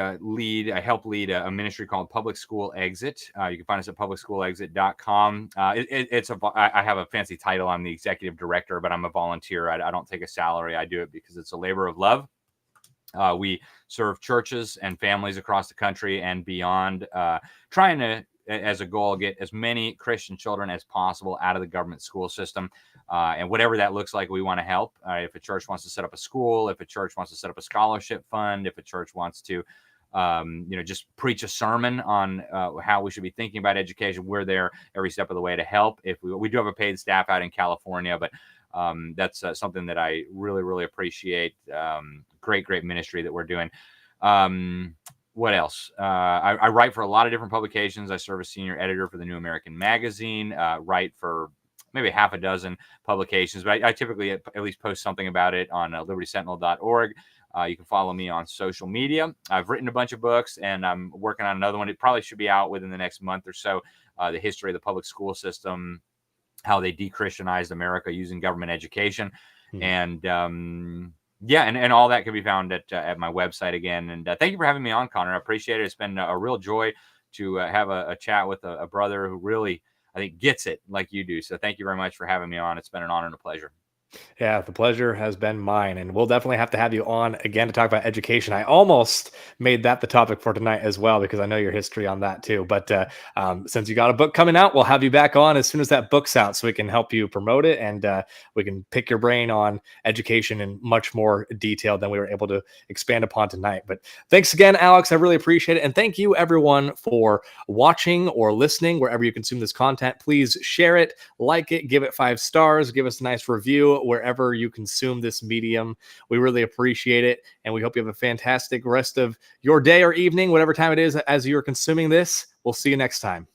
help lead a ministry called Public School Exit. You can find us at publicschoolexit.com. I have a fancy title. I'm the executive director, but I'm a volunteer. I don't take a salary. I do it because it's a labor of love. We serve churches and families across the country and beyond, trying to, as a goal, get as many Christian children as possible out of the government school system. And whatever that looks like, we want to help. If a church wants to set up a school, if a church wants to set up a scholarship fund, if a church wants to, just preach a sermon on how we should be thinking about education, we're there every step of the way to help. If we do have a paid staff out in California, but that's something that I really, really appreciate. Great ministry that we're doing. What else? I write for a lot of different publications. I serve as senior editor for the New American Magazine, write for maybe half a dozen publications, but I typically at least post something about it on libertysentinel.org. You can follow me on social media. I've written a bunch of books, and I'm working on another one. It probably should be out within the next month or so. The history of the public school system, how they de-Christianized America using government education. And and all that can be found at my website again. And thank you for having me on, Connor. I appreciate it. It's been a real joy to have a chat with a brother who really, I think, gets it like you do. So thank you very much for having me on. It's been an honor and a pleasure. Yeah, the pleasure has been mine, and we'll definitely have to have you on again to talk about education. I almost made that the topic for tonight as well, because I know your history on that too. But since you got a book coming out, we'll have you back on as soon as that book's out, so we can help you promote it, and we can pick your brain on education in much more detail than we were able to expand upon tonight. But thanks again, Alex. I really appreciate it, and thank you everyone for watching or listening wherever you consume this content. Please share it, like it, give it 5 stars, give us a nice review wherever you consume this medium. We really appreciate it, and we hope you have a fantastic rest of your day or evening, whatever time it is as you're consuming this. We'll see you next time.